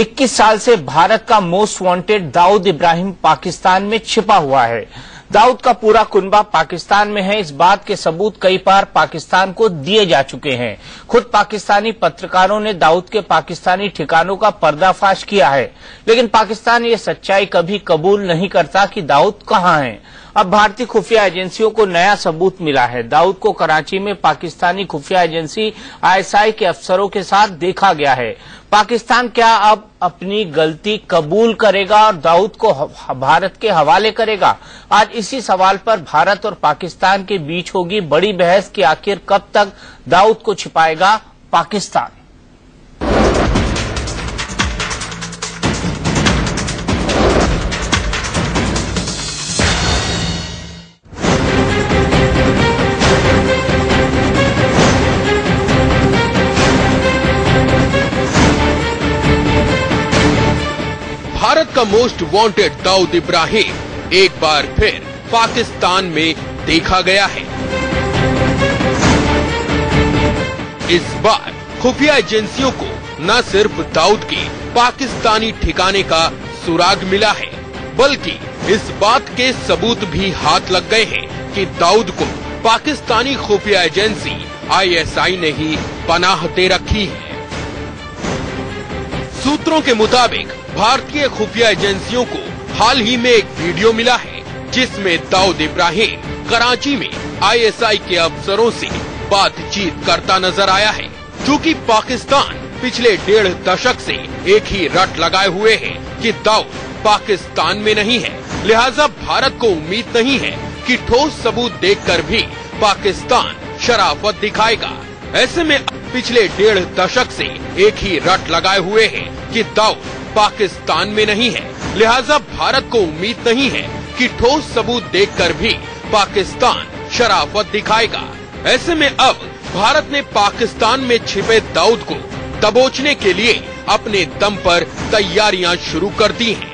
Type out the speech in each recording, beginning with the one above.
21 साल से भारत का मोस्ट वांटेड दाऊद इब्राहिम पाकिस्तान में छिपा हुआ है। दाऊद का पूरा कुनबा पाकिस्तान में है। इस बात के सबूत कई बार पाकिस्तान को दिए जा चुके हैं। खुद पाकिस्तानी पत्रकारों ने दाऊद के पाकिस्तानी ठिकानों का पर्दाफाश किया है, लेकिन पाकिस्तान ये सच्चाई कभी कबूल नहीं करता कि दाऊद कहां है। अब भारतीय खुफिया एजेंसियों को नया सबूत मिला है। दाऊद को कराची में पाकिस्तानी खुफिया एजेंसी ISI के अफसरों के साथ देखा गया है। पाकिस्तान क्या अब अपनी गलती कबूल करेगा और दाऊद को भारत के हवाले करेगा? आज इसी सवाल पर भारत और पाकिस्तान के बीच होगी बड़ी बहस कि आखिर कब तक दाऊद को छिपाएगा पाकिस्तान। भारत का मोस्ट वांटेड दाऊद इब्राहिम एक बार फिर पाकिस्तान में देखा गया है। इस बार खुफिया एजेंसियों को न सिर्फ दाऊद के पाकिस्तानी ठिकाने का सुराग मिला है, बल्कि इस बात के सबूत भी हाथ लग गए हैं कि दाऊद को पाकिस्तानी खुफिया एजेंसी ISI ने ही पनाह दे रखी है। सूत्रों के मुताबिक भारतीय खुफिया एजेंसियों को हाल ही में एक वीडियो मिला है, जिसमें दाऊद इब्राहिम कराची में ISI के अफसरों से बातचीत करता नजर आया है। क्योंकि पाकिस्तान पिछले 1.5 दशक से एक ही रट लगाए हुए है कि दाऊद पाकिस्तान में नहीं है, लिहाजा भारत को उम्मीद नहीं है कि ठोस सबूत देखकर भी पाकिस्तान शराफत दिखाएगा। ऐसे में पिछले 1.5 दशक से एक ही रट लगाए हुए है कि दाऊद पाकिस्तान में नहीं है, लिहाजा भारत को उम्मीद नहीं है कि ठोस सबूत देखकर भी पाकिस्तान शराफत दिखाएगा। ऐसे में अब भारत ने पाकिस्तान में छिपे दाऊद को दबोचने के लिए अपने दम पर तैयारियां शुरू कर दी हैं।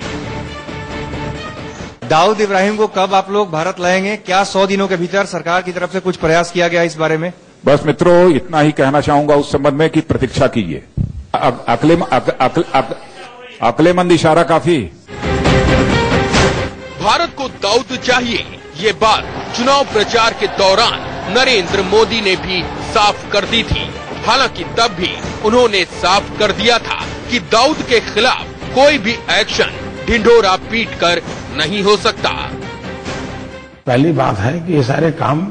दाऊद इब्राहिम को कब आप लोग भारत लाएंगे? क्या 100 दिनों के भीतर सरकार की तरफ से कुछ प्रयास किया गया इस बारे में? बस मित्रों, इतना ही कहना चाहूंगा उस संबंध में कि प्रतीक्षा कीजिए। अक्लेमंद इशारा काफी। भारत को दाऊद चाहिए, ये बात चुनाव प्रचार के दौरान नरेंद्र मोदी ने भी साफ कर दी थी। हालांकि तब भी उन्होंने साफ कर दिया था कि दाऊद के खिलाफ कोई भी एक्शन ढिंढोरा पीट कर नहीं हो सकता। पहली बात है कि ये सारे काम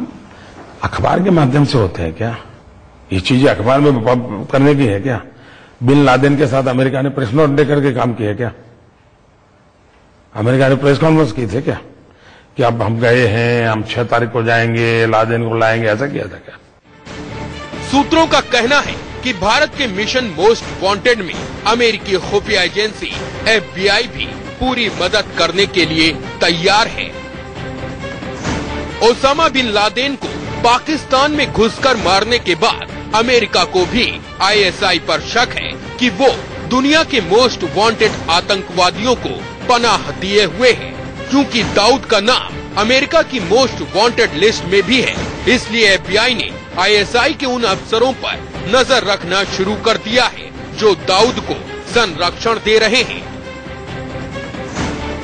अखबार के माध्यम से होते हैं क्या? ये चीजें अखबार में करने की है क्या? बिन लादेन के साथ अमेरिका ने प्रेस नोट देकर के काम किया क्या? अमेरिका ने प्रेस कॉन्फ्रेंस की थी क्या कि अब हम गए हैं, हम 6 तारीख को जाएंगे, लादेन को लाएंगे, ऐसा किया था क्या? सूत्रों का कहना है कि भारत के मिशन मोस्ट वांटेड में अमेरिकी खुफिया एजेंसी FBI भी पूरी मदद करने के लिए तैयार है। ओसामा बिन लादेन को पाकिस्तान में घुसकर मारने के बाद अमेरिका को भी ISI पर शक है कि वो दुनिया के मोस्ट वांटेड आतंकवादियों को पनाह दिए हुए है। क्योंकि दाऊद का नाम अमेरिका की मोस्ट वांटेड लिस्ट में भी है, इसलिए FBI ने ISI के उन अफसरों पर नजर रखना शुरू कर दिया है जो दाऊद को संरक्षण दे रहे हैं।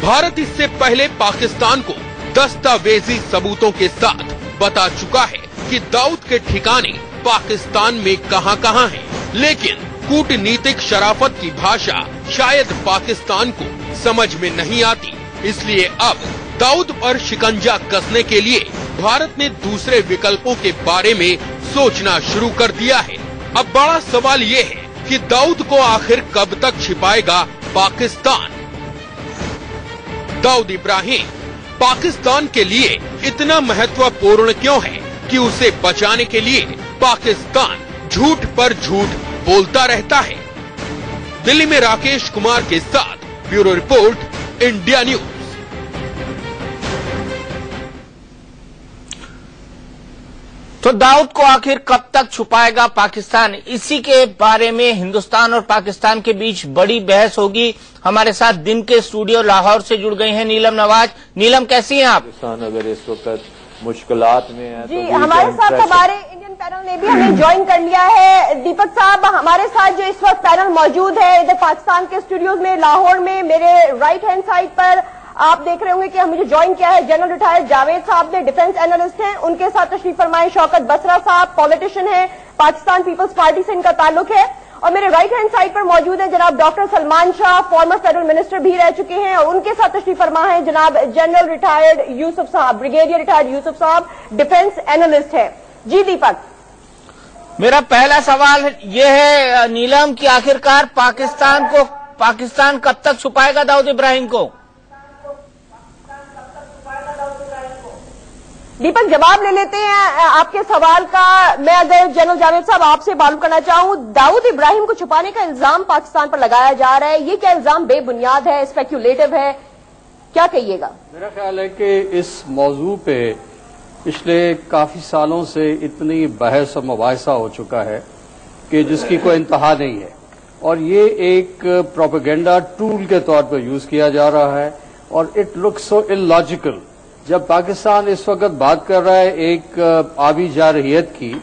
भारत इससे पहले पाकिस्तान को दस्तावेजी सबूतों के साथ बता चुका है कि दाऊद के ठिकाने पाकिस्तान में कहां हैं, लेकिन कूटनीतिक शराफत की भाषा शायद पाकिस्तान को समझ में नहीं आती। इसलिए अब दाऊद पर शिकंजा कसने के लिए भारत ने दूसरे विकल्पों के बारे में सोचना शुरू कर दिया है। अब बड़ा सवाल ये है कि दाऊद को आखिर कब तक छिपाएगा पाकिस्तान? दाऊद इब्राहिम पाकिस्तान के लिए इतना महत्वपूर्ण क्यों है कि उसे बचाने के लिए पाकिस्तान झूठ पर झूठ बोलता रहता है? दिल्ली में राकेश कुमार के साथ ब्यूरो रिपोर्ट, इंडिया न्यूज। तो दाऊद को आखिर कब तक छुपाएगा पाकिस्तान? इसी के बारे में हिंदुस्तान और पाकिस्तान के बीच बड़ी बहस होगी। हमारे साथ दिन के स्टूडियो लाहौर से जुड़ गई हैं नीलम नवाज। नीलम, कैसी हैं आप? अगर इस वक्त मुश्किलात में है जी, हमारे साथ हमारे इंडियन पैनल ने भी हमें ज्वाइन कर लिया है। दीपक साहब, हमारे साथ जो इस वक्त पैनल मौजूद है इधर पाकिस्तान के स्टूडियोज में लाहौर में, मेरे राइट हैंड साइड पर आप देख रहे होंगे कि मुझे ज्वाइन किया है जनरल रिटायर्ड जावेद साहब ने, डिफेंस एनालिस्ट हैं। उनके साथ तशरीफ फरमाए शौकत बसरा साहब, पॉलिटिशियन हैं, पाकिस्तान पीपल्स पार्टी से इनका ताल्लुक है। और मेरे राइट हैंड साइड पर मौजूद है जनाब doctor Salman Shah, farmer federal minister भी रह चुके हैं, और उनके साथ तशरीफ फरमा है जनाब जनरल रिटायर्ड यूसुफ साहब, ब्रिगेडियर रिटायर्ड यूसुफ साहब, डिफेंस एनालिस्ट है। जी दीपक, मेरा पहला सवाल ये है नीलम कि आखिरकार पाकिस्तान कब तक छुपाएगा दाऊद इब्राहिम को? दीपक जवाब ले लेते हैं आपके सवाल का। मैं अगर जनरल जावेद साहब आपसे मालूम करना चाहूं, दाऊद इब्राहिम को छुपाने का इल्जाम पाकिस्तान पर लगाया जा रहा है, ये क्या इल्जाम बेबुनियाद है, स्पेक्युलेटिव है, क्या कहिएगा? मेरा ख्याल है कि इस मौजू पे पिछले काफी सालों से इतनी बहस और मुबाहिसा हो चुका है कि जिसकी कोई इंतहा नहीं है, और ये एक प्रोपेगेंडा टूल के तौर पर यूज किया जा रहा है, और इट लुक्स सो इलॉजिकल। जब पाकिस्तान इस वक्त बात कर रहा है एक आबी जारहियत की,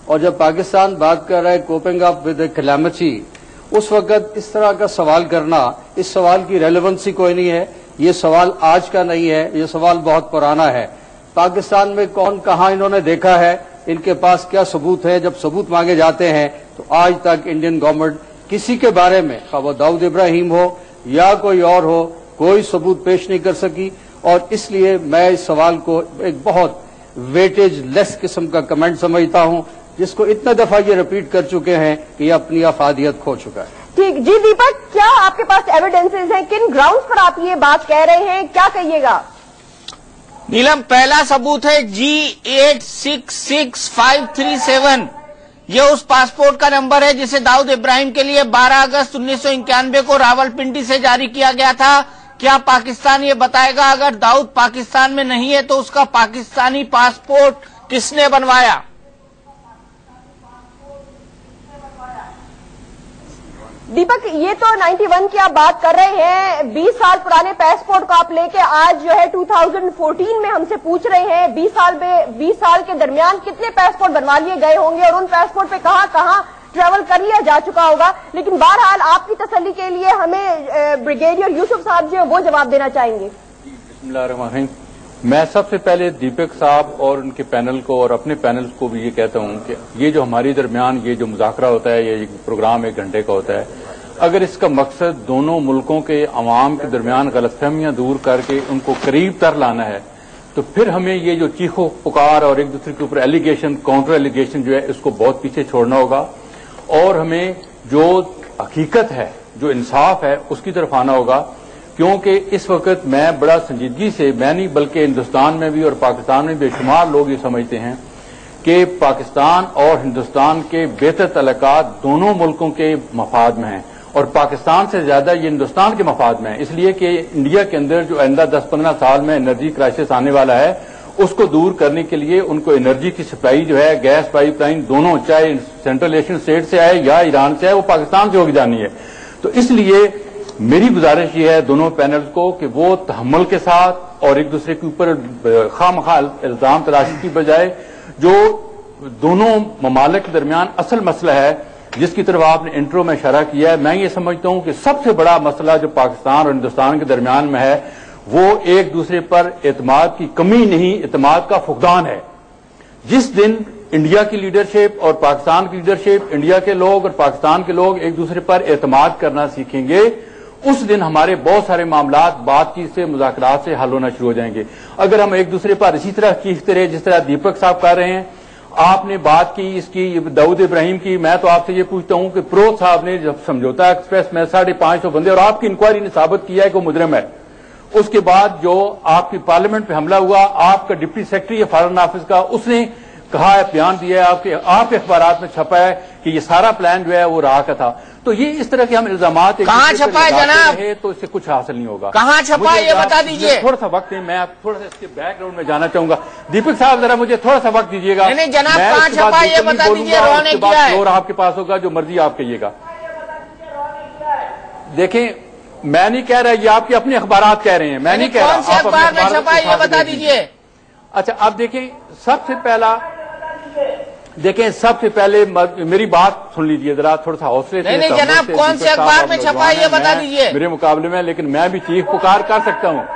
और जब पाकिस्तान बात कर रहा है कोपिंग अप विद कैलेमिटी, उस वक्त इस तरह का सवाल करना, इस सवाल की रेलेवेंसी कोई नहीं है। ये सवाल आज का नहीं है, ये सवाल बहुत पुराना है। पाकिस्तान में कौन कहां इन्होंने देखा है, इनके पास क्या सबूत है, जब सबूत मांगे जाते हैं तो आज तक इंडियन गवर्नमेंट किसी के बारे में, खा वो दाऊद इब्राहिम हो या कोई और हो, कोई सबूत पेश नहीं कर सकी। और इसलिए मैं इस सवाल को एक बहुत वेटेज लेस किस्म का कमेंट समझता हूं, जिसको इतना दफा ये रिपीट कर चुके हैं कि ये अपनी अफादियत खो चुका है। ठीक, जी दीपक, क्या आपके पास एविडेंसेस हैं, किन ग्राउंड्स पर आप ये बात कह रहे हैं, क्या कहिएगा? नीलम, पहला सबूत है G866537, ये उस पासपोर्ट का नंबर है जिसे दाऊद इब्राहिम के लिए 12 अगस्त 1991 को रावलपिंडी से जारी किया गया था। क्या पाकिस्तान ये बताएगा अगर दाऊद पाकिस्तान में नहीं है तो उसका पाकिस्तानी पासपोर्ट किसने बनवाया? दीपक, ये तो 91 की आप बात कर रहे हैं, 20 साल पुराने पासपोर्ट को आप लेके आज जो है 2014 में हमसे पूछ रहे हैं 20 साल के दरमियान कितने पासपोर्ट बनवा लिए गए होंगे और उन पासपोर्ट पे कहां ट्रैवल कर लिया जा चुका होगा। लेकिन बहरहाल आपकी तसल्ली के लिए हमें ब्रिगेडियर यूसुफ साहब जो वो जवाब देना चाहेंगे। बिस्मिल्लाहिर्रहमानिर्रहीम। मैं सबसे पहले दीपक साहब और उनके पैनल को और अपने पैनल को भी ये कहता हूं कि ये जो हमारे दरमियान ये जो मुज़ाकरा होता है, ये प्रोग्राम 1 घंटे का होता है, अगर इसका मकसद दोनों मुल्कों के अवाम के दरमियान गलतफहमियां दूर करके उनको करीब तर लाना है, तो फिर हमें ये जो चीखो पुकार और एक दूसरे के ऊपर एलिगेशन, काउंटर एलिगेशन जो है, इसको बहुत पीछे छोड़ना होगा, और हमें जो हकीकत है, जो इंसाफ है, उसकी तरफ आना होगा। क्योंकि इस वक्त मैं बड़ा संजीदगी से, मैं नहीं बल्कि हिंदुस्तान में भी और पाकिस्तान में बेशुमार लोग ये समझते हैं कि पाकिस्तान और हिंदुस्तान के बेहतर तल्लुकात दोनों मुल्कों के मफाद में हैं, और पाकिस्तान से ज्यादा ये हिंदुस्तान के मफाद में है। इसलिए कि इंडिया के अंदर जो आइंदा 10-15 साल में एनर्जी क्राइसिस आने वाला है, उसको दूर करने के लिए उनको एनर्जी की सप्लाई जो है, गैस पाइपलाइन दोनों, चाहे सेंट्रल एशियन स्टेट से आए या ईरान से आए, वो पाकिस्तान से होगी जानी है। तो इसलिए मेरी गुजारिश ये है दोनों पैनल को कि वो तहम्मुल के साथ और एक दूसरे के ऊपर खामखा इल्जाम तराशी की बजाय जो दोनों ममालिक के दरमियान असल मसला है, जिसकी तरफ आपने इंट्रो में इशारा किया है, मैं ये समझता हूं कि सबसे बड़ा मसला जो पाकिस्तान और हिंदुस्तान के दरमियान में है, वो एक दूसरे पर एतमाद की कमी नहीं, एतमाद का फुकदान है। जिस दिन इंडिया की लीडरशिप और पाकिस्तान की लीडरशिप, इंडिया के लोग और पाकिस्तान के लोग एक दूसरे पर एतमाद करना सीखेंगे, उस दिन हमारे बहुत सारे मामलात बातचीत से, मुज़ाकरात से हल होना शुरू हो जाएंगे। अगर हम एक दूसरे पर इसी तरह चीखते रहे जिस तरह दीपक साहब कर रहे हैं, आपने बात की इसकी दाऊद इब्राहिम की, मैं तो आपसे ये पूछता हूं कि प्रोत साहब ने जब समझौता एक्सप्रेस में 550 बंदे और आपकी इंक्वायरी ने साबित किया है कि वो मुजरिम है, उसके बाद जो आपकी पार्लियामेंट पे हमला हुआ, आपका डिप्टी सेक्रेटरी फॉरेन ऑफिस का, उसने कहा है, बयान दिया है, आपके अखबारात में छपा है कि ये सारा प्लान जो है वो राह का था। तो ये इस तरह के हम इल्जामात कहां छपा है जनाब, तो इससे कुछ हासिल नहीं होगा। कहां छपा है ये बता दीजिए। थोड़ा सा वक्त है, मैं थोड़ा सा इसके बैकग्राउंड में जाना चाहूंगा। दीपक साहब जरा मुझे थोड़ा सा वक्त दीजिएगा। नहीं जनाब, कहां छपा है ये बता दीजिए। रोने किया है और आपके पास होगा, जो मर्जी आप कहिएगा। देखें, मैं नहीं कह रहा, ये आपके अपने अखबारात कह रहे हैं, मैं नहीं कह रहा। कौन से अखबार में छपा है ये बता दीजिए। अच्छा, अब देखें, सबसे पहला देखें, सबसे पहले मेरी बात सुन लीजिए जरा, थोड़ा सा हौसले से। नहीं जनाब, कौन से अखबार में छपा है ये बता दीजिए मेरे मुकाबले में, लेकिन मैं भी चीख पुकार कर सकता हूँ।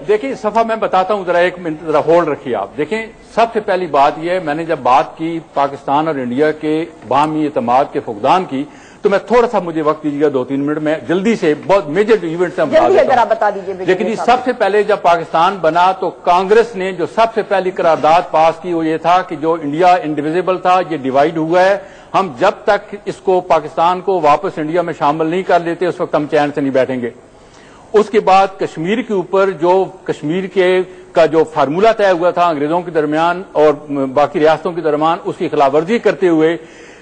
देखिए सफा मैं बताता हूँ, जरा एक मिनट जरा होल्ड रखिए आप। देखें, सबसे पहली बात यह, मैंने जब बात की पाकिस्तान और इंडिया के बाहमी एतमाद के फुकदान की, तो मैं थोड़ा सा, मुझे वक्त दीजिएगा 2-3 मिनट में जल्दी से, बहुत मेजर इवेंट्स हम बता दीजिए। लेकिन सबसे पहले जब पाकिस्तान बना तो कांग्रेस ने जो सबसे पहली करारदाद पास की वो ये था कि जो इंडिया इंडिविजिबल था, ये डिवाइड हुआ है, हम जब तक इसको पाकिस्तान को वापस इंडिया में शामिल नहीं कर लेते उस वक्त हम चैन से नहीं बैठेंगे। उसके बाद कश्मीर के ऊपर जो कश्मीर का जो फार्मूला तय हुआ था अंग्रेजों के दरमियान और बाकी रियासतों के दरमियान, उसकी खिलाफवर्जी करते हुए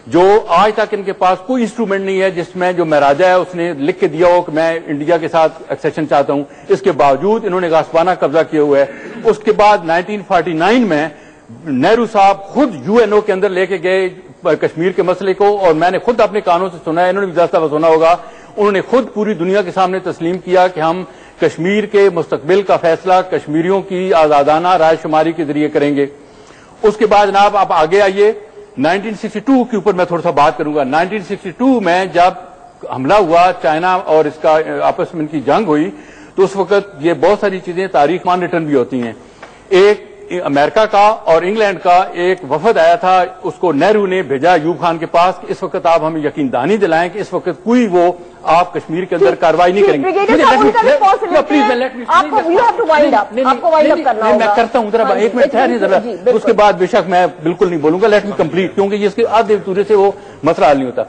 जो आज तक इनके पास कोई इंस्ट्रूमेंट नहीं है जिसमें जो महाराजा है उसने लिख के दिया हो कि मैं इंडिया के साथ एक्सेशन चाहता हूं, इसके बावजूद इन्होंने गासबाना कब्जा किया हुआ है। उसके बाद 1949 में नेहरू साहब खुद यूएनओ के अंदर लेके गए कश्मीर के मसले को, और मैंने खुद अपने कानों से सुना है, इन्होंने भी 10 दफा सुना होगा, उन्होंने खुद पूरी दुनिया के सामने तस्लीम किया कि हम कश्मीर के मुस्तकबिल का फैसला कश्मीरियों की आजादाना रायशुमारी के जरिए करेंगे। उसके बाद जनाब आप आगे आइए, 1962 के ऊपर मैं थोड़ा सा बात करूंगा। 1962 में जब हमला हुआ चाइना और इसका आपस में इनकी जंग हुई, तो उस वक्त ये बहुत सारी चीजें तारीख मान रिटर्न भी होती हैं। एक अमेरिका का और इंग्लैंड का एक वफद आया था, उसको नेहरू ने भेजा अयूब खान के पास कि इस वक्त आप हमें यकीन दहानी दिलाएं कि इस वक्त कोई वो आप कश्मीर के अंदर कार्रवाई नहीं करेंगे। मैं करता हूं, जरा एक मिनट ठहरिए जरा, उसके बाद बेशक मैं बिल्कुल नहीं बोलूंगा, लेट मी कंप्लीट, क्योंकि इसके आधे दूसरे से वो मसला हल नहीं होता।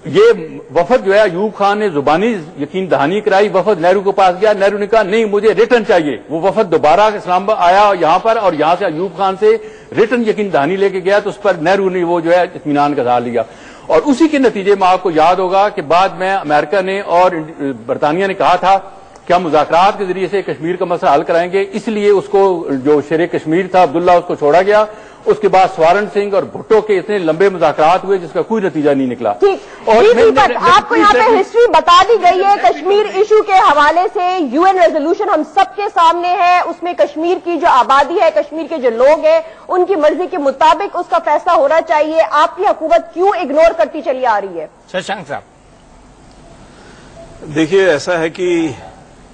ये वफद जो है अयूब खान ने जुबानी यकीन दहानी कराई, वफद नेहरू के पास गया, नेहरू ने कहा नहीं मुझे रिटर्न चाहिए। वो वफद दोबारा इस्लामाबाद आया यहां पर, और यहां से अयूब खान से रिटर्न यकीन दहानी लेके गया, तो उस पर नेहरू ने वो जो है इत्मीनान का इज़हार लिया। और उसी के नतीजे में आपको याद होगा कि बाद में अमेरिका ने और बरतानिया ने कहा था कि हम मुज़ाकरात के जरिए से कश्मीर का मसला हल कराएंगे, इसलिए उसको जो शेर कश्मीर था अब्दुल्ला उसको छोड़ा गया। उसके बाद स्वर्ण सिंह और भुट्टो के इतने लंबे मुज़ाकरात हुए जिसका कोई नतीजा नहीं निकला। और आपको यहाँ पे हिस्ट्री बता दी गई है कश्मीर इशू के हवाले से। यूएन रेजोल्यूशन हम सबके सामने है, उसमें कश्मीर की जो आबादी है, कश्मीर के जो लोग हैं, उनकी मर्जी के मुताबिक उसका फैसला होना चाहिए। आपकी हुकूमत क्यों इग्नोर करती चली आ रही है? शशांक साहब, देखिए ऐसा है कि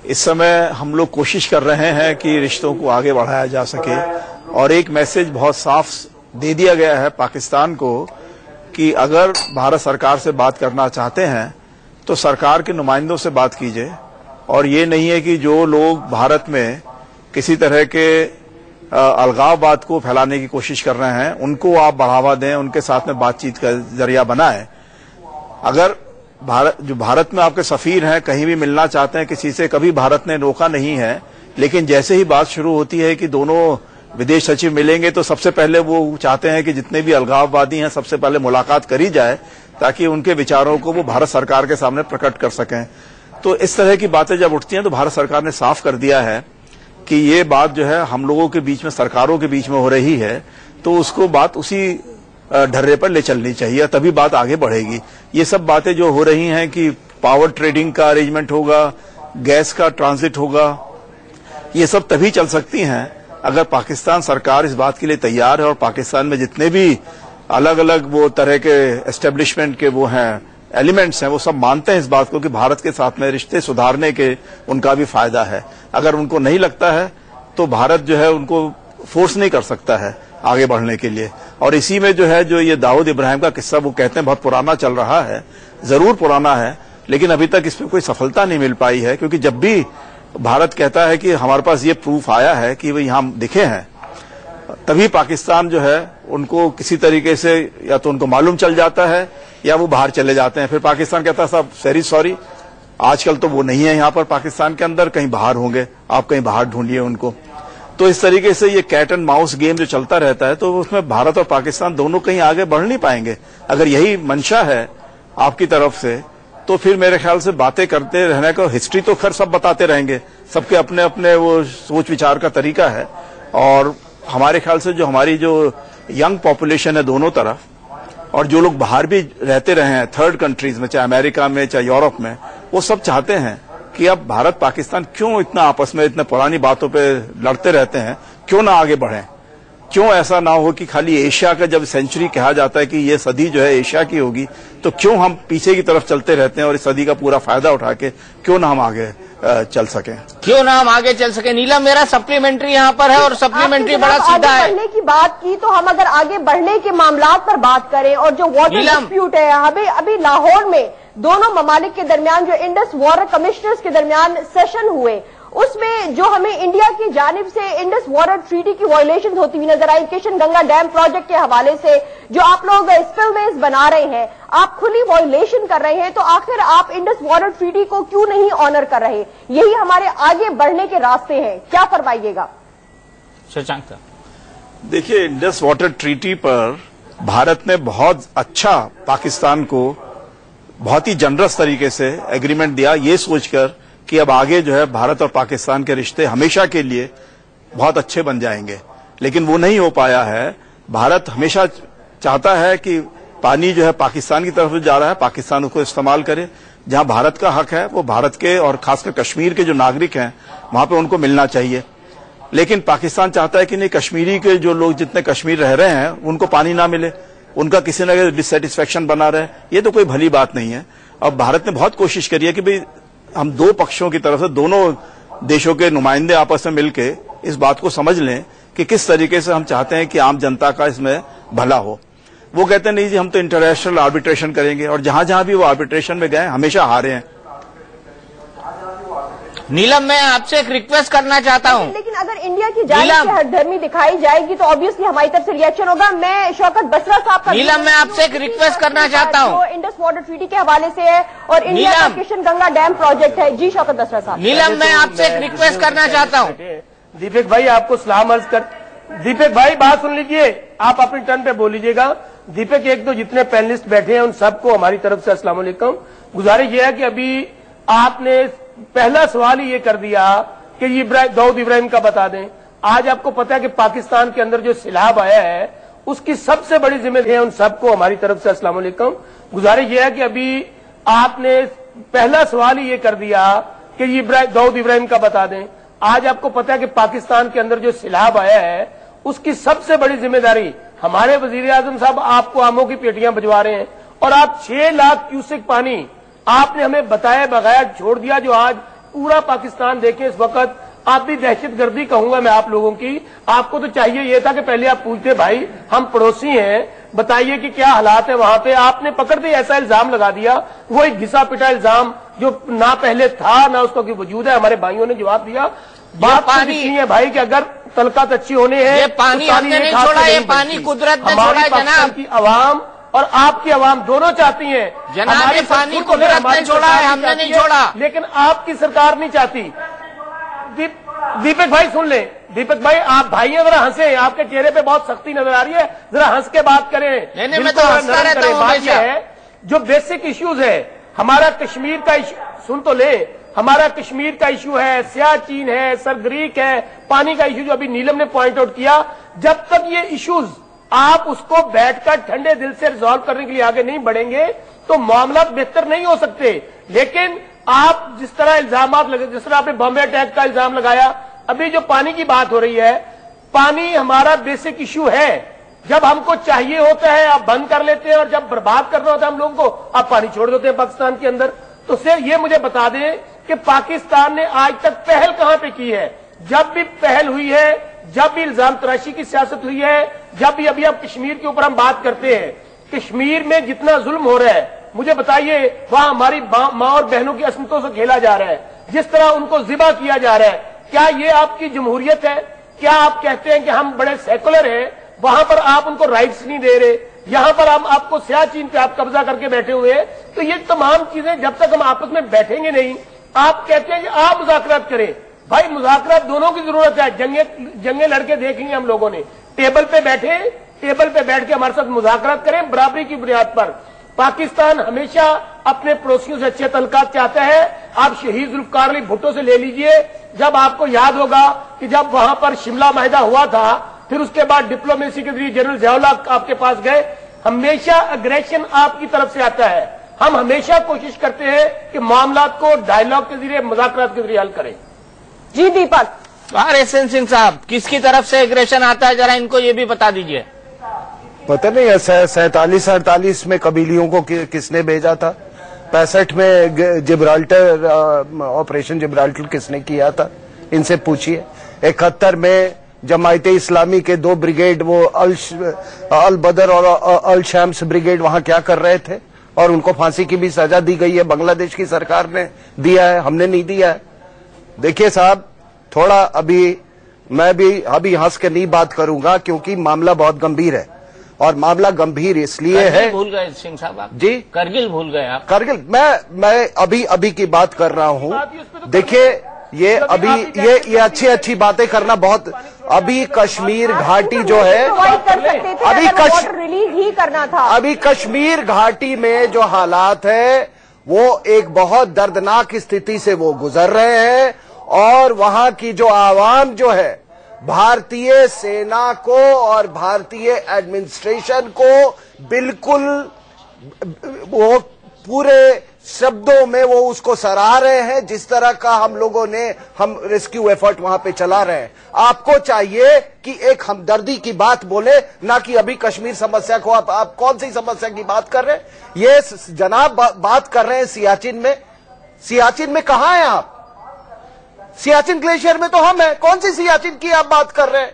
इस समय हम लोग कोशिश कर रहे हैं कि रिश्तों को आगे बढ़ाया जा सके, और एक मैसेज बहुत साफ दे दिया गया है पाकिस्तान को कि अगर भारत सरकार से बात करना चाहते हैं तो सरकार के नुमाइंदों से बात कीजिए, और ये नहीं है कि जो लोग भारत में किसी तरह के अलगाववाद को फैलाने की कोशिश कर रहे हैं उनको आप बढ़ावा दें, उनके साथ में बातचीत का जरिया बनाएं। अगर भारत में आपके सफीर हैं, कहीं भी मिलना चाहते हैं किसी से, कभी भारत ने रोका नहीं है, लेकिन जैसे ही बात शुरू होती है कि दोनों विदेश सचिव मिलेंगे तो सबसे पहले वो चाहते हैं कि जितने भी अलगाववादी हैं सबसे पहले मुलाकात करी जाए ताकि उनके विचारों को वो भारत सरकार के सामने प्रकट कर सकें। तो इस तरह की बातें जब उठती हैं तो भारत सरकार ने साफ कर दिया है कि ये बात जो है हम लोगों के बीच में, सरकारों के बीच में हो रही है, तो उसको बात उसी ढर्रे पर ले चलनी चाहिए, तभी बात आगे बढ़ेगी। ये सब बातें जो हो रही हैं कि पावर ट्रेडिंग का अरेंजमेंट होगा, गैस का ट्रांजिट होगा, ये सब तभी चल सकती हैं अगर पाकिस्तान सरकार इस बात के लिए तैयार है और पाकिस्तान में जितने भी अलग अलग वो तरह के एस्टेब्लिशमेंट के वो हैं एलिमेंट्स हैं वो सब मानते हैं इस बात को कि भारत के साथ में रिश्ते सुधारने के उनका भी फायदा है। अगर उनको नहीं लगता है तो भारत जो है उनको फोर्स नहीं कर सकता है आगे बढ़ने के लिए। और इसी में जो है जो ये दाऊद इब्राहिम का किस्सा वो कहते हैं बहुत पुराना चल रहा है, जरूर पुराना है, लेकिन अभी तक इसमें कोई सफलता नहीं मिल पाई है, क्योंकि जब भी भारत कहता है कि हमारे पास ये प्रूफ आया है कि वो यहाँ दिखे हैं, तभी पाकिस्तान जो है उनको किसी तरीके से या तो उनको मालूम चल जाता है या वो बाहर चले जाते हैं। फिर पाकिस्तान कहता है साहब वेरी सॉरी, आजकल तो वो नहीं है यहाँ पर पाकिस्तान के अंदर, कहीं बाहर होंगे, आप कहीं बाहर ढूंढिए उनको। तो इस तरीके से ये कैट एंड माउस गेम जो चलता रहता है तो उसमें भारत और पाकिस्तान दोनों कहीं आगे बढ़ नहीं पाएंगे। अगर यही मंशा है आपकी तरफ से तो फिर मेरे ख्याल से बातें करते रहने का, हिस्ट्री तो खैर सब बताते रहेंगे, सबके अपने अपने वो सोच विचार का तरीका है। और हमारे ख्याल से जो हमारी जो यंग पॉपुलेशन है दोनों तरफ, और जो लोग बाहर भी रहते रहे हैं थर्ड कंट्रीज में, चाहे अमेरिका में चाहे यूरोप में, वो सब चाहते हैं कि अब भारत पाकिस्तान क्यों इतना आपस में इतने पुरानी बातों पे लड़ते रहते हैं, क्यों ना आगे बढ़ें। क्यों ऐसा ना हो कि खाली एशिया का जब सेंचुरी कहा जाता है कि ये सदी जो है एशिया की होगी, तो क्यों हम पीछे की तरफ चलते रहते हैं और इस सदी का पूरा फायदा उठा के क्यों ना हम आगे चल सकें? क्यों ना हम आगे चल सके? नीलम, मेरा सप्लीमेंट्री यहाँ पर है और सप्लीमेंट्री बड़ा सीधा है। बढ़ने की बात की तो हम अगर आगे बढ़ने के मामलात पर बात करें और जो वाटर डिस्प्यूट है, हमें अभी लाहौर में दोनों ममालिक के दरमियान जो इंडस वाटर कमिश्नर्स के दरमियान सेशन हुए, उसमें जो हमें इंडिया की जानिब से इंडस वाटर ट्रीटी की वायलेशन होती हुई नजर आई, किशन गंगा डैम प्रोजेक्ट के हवाले से जो आप लोग स्पिलवेज बना रहे हैं, आप खुली वायलेशन कर रहे हैं, तो आखिर आप इंडस वाटर ट्रीटी को क्यों नहीं ऑनर कर रहे? यही हमारे आगे बढ़ने के रास्ते हैं, क्या फरमाइएगा? शशांक, देखिए, इंडस वाटर ट्रीटी पर भारत ने बहुत अच्छा पाकिस्तान को बहुत ही जनरस तरीके से एग्रीमेंट दिया, ये सोचकर कि अब आगे जो है भारत और पाकिस्तान के रिश्ते हमेशा के लिए बहुत अच्छे बन जाएंगे, लेकिन वो नहीं हो पाया है। भारत हमेशा चाहता है कि पानी जो है पाकिस्तान की तरफ जा रहा है, पाकिस्तान उसको इस्तेमाल करे। जहां भारत का हक है वो भारत के और खासकर कश्मीर के जो नागरिक हैं वहां पे उनको मिलना चाहिए, लेकिन पाकिस्तान चाहता है कि नहीं, कश्मीरी के जो लोग जितने कश्मीर रह रहे हैं उनको पानी ना मिले, उनका किसी न किसी डिससेटिस्फेक्शन बना रहे। ये तो कोई भली बात नहीं है। अब भारत ने बहुत कोशिश करी है कि भाई हम दो पक्षों की तरफ से दोनों देशों के नुमाइंदे आपस में मिलकर इस बात को समझ लें कि किस तरीके से हम चाहते हैं कि आम जनता का इसमें भला हो। वो कहते हैं नहीं जी, हम तो इंटरनेशनल आर्बिट्रेशन करेंगे, और जहां जहां भी वो आर्बिट्रेशन में गए हमेशा हारे हैं। नीलम, मैं आपसे एक रिक्वेस्ट करना चाहता हूं, लेकिन अगर इंडिया की जानिब से हरदर्मी दिखाई जाएगी तो ऑब्वियसली हमारी तरफ से रिएक्शन होगा। मैं शौकत बसरा साहब का, नीलम, मैं आपसे एक रिक्वेस्ट करना चाहता हूं, इंडस वाटर ट्रीटी के हवाले से है और इंडिया का किशन गंगा डैम प्रोजेक्ट है। जी शौकत बसरा साहब। नीलम, मैं आपसे एक रिक्वेस्ट करना चाहता हूं। दीपक भाई, आपको सलाम अर्ज कर। दीपक भाई, बात सुन लीजिए, आप अपनी टर्न पे बोल लीजिएगा। दीपक, एक तो जितने पैनलिस्ट बैठे हैं उन सबको हमारी तरफ से अस्सलाम वालेकुम। गुजारिश ये है कि अभी आपने पहला सवाल ही ये कर दिया कि ये दाऊद इब्राहिम का बता दें। आज आपको पता है कि पाकिस्तान के अंदर जो सैलाब आया है उसकी सबसे बड़ी जिम्मेदारी है उन सबको हमारी तरफ से अस्सलाम वालेकुम। गुजारिश ये है कि अभी आपने पहला सवाल ही ये कर दिया कि ये दाऊद इब्राहिम का बता दें। आज आपको पता है कि पाकिस्तान के अंदर जो सैलाब आया है उसकी सबसे बड़ी जिम्मेदारी हमारे वजीर आजम साहब आपको आमों की पेटियां भिजवा रहे हैं, और आप 6 लाख क्यूसेक पानी आपने हमें बताए बगैर छोड़ दिया, जो आज पूरा पाकिस्तान देखे इस वक्त। आप भी दहशतगर्दी कहूंगा मैं आप लोगों की। आपको तो चाहिए ये था कि पहले आप पूछते, भाई हम पड़ोसी हैं, बताइए कि क्या हालात है वहां पे। आपने पकड़ते ऐसा इल्जाम लगा दिया, वो एक घिसा पिटा इल्जाम जो ना पहले था ना उसका कोई वजूद है। हमारे भाइयों ने जवाब दिया। बात पानी है भाई कि अगर तलकत अच्छी होने है, ये पानी तो हमने नहीं छोड़ा, ये पानी कुदरत ने छोड़ा है जनाब। की आवाम और आपकी आवाम दोनों चाहती हैं जनाब, ये पानी कुदरत ने छोड़ा है, हमने नहीं छोड़ा, लेकिन आपकी सरकार नहीं चाहती। दीपक भाई सुन ले, दीपक भाई आप भाई हैं, जरा हंसे, आपके चेहरे पे बहुत सख्ती नजर आ रही है, जरा हंस के बात करें। नहीं, मैं तो हंसता रहता हूं हमेशा। है जो बेसिक इश्यूज है, हमारा कश्मीर का इशू सुन तो ले, हमारा कश्मीर का इशू है, सियाचिन है, सरगरीक है, पानी का इशू जो अभी नीलम ने पॉइंट आउट किया। जब तक ये इश्यूज आप उसको बैठकर ठंडे दिल से रिजॉल्व करने के लिए आगे नहीं बढ़ेंगे तो मामला बेहतर नहीं हो सकते। लेकिन आप जिस तरह इल्जाम लगे, जिस तरह आपने बॉम्बे अटैक का इल्जाम लगाया, अभी जो पानी की बात हो रही है, पानी हमारा बेसिक इश्यू है। जब हमको चाहिए होता है आप बंद कर लेते हैं, और जब बर्बाद करना होता है हम लोगों को आप पानी छोड़ देते हैं पाकिस्तान के अंदर। तो सिर्फ ये मुझे बता दें कि पाकिस्तान ने आज तक पहल कहां पे की है? जब भी पहल हुई है, जब भी इल्जाम तराशी की सियासत हुई है, जब भी अभी अब कश्मीर के ऊपर हम बात करते हैं, कश्मीर में जितना जुल्म हो रहा है, मुझे बताइए वहां हमारी मां और बहनों की असमतों से खेला जा रहा है, जिस तरह उनको जिबा किया जा रहा है, क्या ये आपकी जमहूरियत है? क्या आप कहते हैं कि हम बड़े सेकुलर हैं, वहां पर आप उनको राइट्स नहीं दे रहे, यहां पर हम आपको सियाचिन पे आप कब्जा करके बैठे हुए हैं? तो ये तमाम चीजें जब तक हम आपस में बैठेंगे नहीं, आप कहते हैं कि आप मुज़ाकरात करें। भाई मुज़ाकरात दोनों की जरूरत है, जंगे लड़के देख ली हम लोगों ने। टेबल पे बैठे, टेबल पे बैठ के हमारे साथ मुज़ाकरात करें बराबरी की बुनियाद पर। पाकिस्तान हमेशा अपने पड़ोसियों से अच्छे तल्लुकात चाहता है। आप शहीद जुल्फ़िकार अली भुट्टो से ले लीजिए, जब आपको याद होगा कि जब वहां पर शिमला माहिदा हुआ था, फिर उसके बाद डिप्लोमेसी के जरिए जनरल ज़ियाउल्लाह आपके पास गए, हमेशा अग्रेशन आपकी तरफ से आता है। हम हमेशा कोशिश करते हैं कि मामलात को डायलॉग के जरिए, मुज़ाकरात के जरिए हल करें। जी दीपक। RSN सिंह साहब, किसकी तरफ से एग्रेशन आता है, जरा इनको ये भी बता दीजिए। पता नहीं है 47-48 में कबीलियों को किसने भेजा था, 65 में जिब्राल्टर ऑपरेशन जिब्राल्टर किसने किया था, इनसे पूछिए। 71 में जमायते इस्लामी के 2 ब्रिगेड, वो अल बदर और अल शम्स ब्रिगेड वहां क्या कर रहे थे, और उनको फांसी की भी सजा दी गई है, बांग्लादेश की सरकार ने दिया है, हमने नहीं दिया है। देखिए साहब, थोड़ा मैं भी अभी हंस के नहीं बात करूंगा, क्योंकि मामला बहुत गंभीर है, और मामला गंभीर इसलिए है। भूल गए सिंह साहब आप जी, करगिल भूल गए आप। करगिल, मैं अभी की बात कर रहा हूं। देखिए, ये अच्छी बातें करना बहुत, अभी कश्मीर घाटी जो है, रिलीज ही करना था। अभी कश्मीर घाटी में जो हालात है वो एक बहुत दर्दनाक स्थिति से वो गुजर रहे हैं, और वहां की जो आवाम जो है, भारतीय सेना को और भारतीय एडमिनिस्ट्रेशन को बिल्कुल वो पूरे शब्दों में वो उसको सराह रहे हैं, जिस तरह का हम रेस्क्यू एफर्ट वहां पे चला रहे हैं। आपको चाहिए कि एक हमदर्दी की बात बोले, ना कि अभी कश्मीर समस्या को। आप कौन सी समस्या की बात कर रहे हैं? ये जनाब बात कर रहे हैं सियाचिन में। सियाचिन में कहां हैं आप? सियाचिन ग्लेशियर में तो हम हैं। कौन सी सियाचिन की आप बात कर रहे हैं?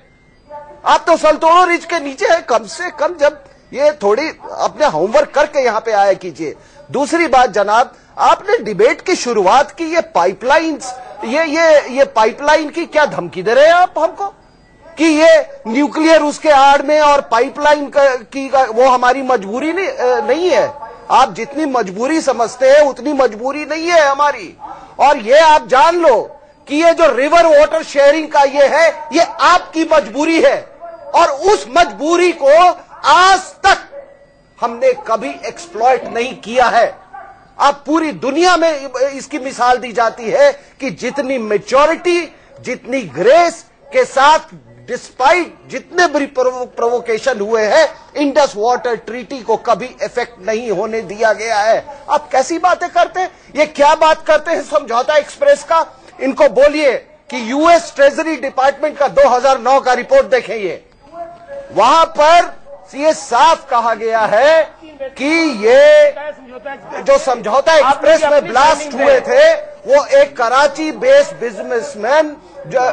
आप तो सल्तोरो रिज के नीचे है। कम से कम जब ये थोड़ी अपने होमवर्क करके यहां पे आया कीजिए। दूसरी बात जनाब, आपने डिबेट की शुरुआत की, ये पाइपलाइंस, ये पाइपलाइन की क्या धमकी दे रहे हैं आप हमको, कि ये न्यूक्लियर उसके आड़ में और पाइपलाइन की वो हमारी मजबूरी नहीं है। आप जितनी मजबूरी समझते हैं उतनी मजबूरी नहीं है हमारी। और ये आप जान लो कि ये जो रिवर वाटर शेयरिंग का ये है, ये आपकी मजबूरी है, और उस मजबूरी को आज तक हमने कभी एक्सप्लॉइट नहीं किया है। अब पूरी दुनिया में इसकी मिसाल दी जाती है कि जितनी मैच्योरिटी, जितनी ग्रेस के साथ, डिस्पाइट जितने भी प्रोवोकेशन हुए हैं, इंडस वाटर ट्रीटी को कभी इफेक्ट नहीं होने दिया गया है। आप कैसी बातें करते हैं? ये क्या बात करते हैं समझौता एक्सप्रेस का? इनको बोलिए कि यूएस ट्रेजरी डिपार्टमेंट का 2009 का रिपोर्ट देखें। ये वहां पर ये साफ कहा गया है कि ये जो समझौता एक्सप्रेस में ब्लास्ट हुए थे, वो एक कराची बेस्ड बिजनेसमैन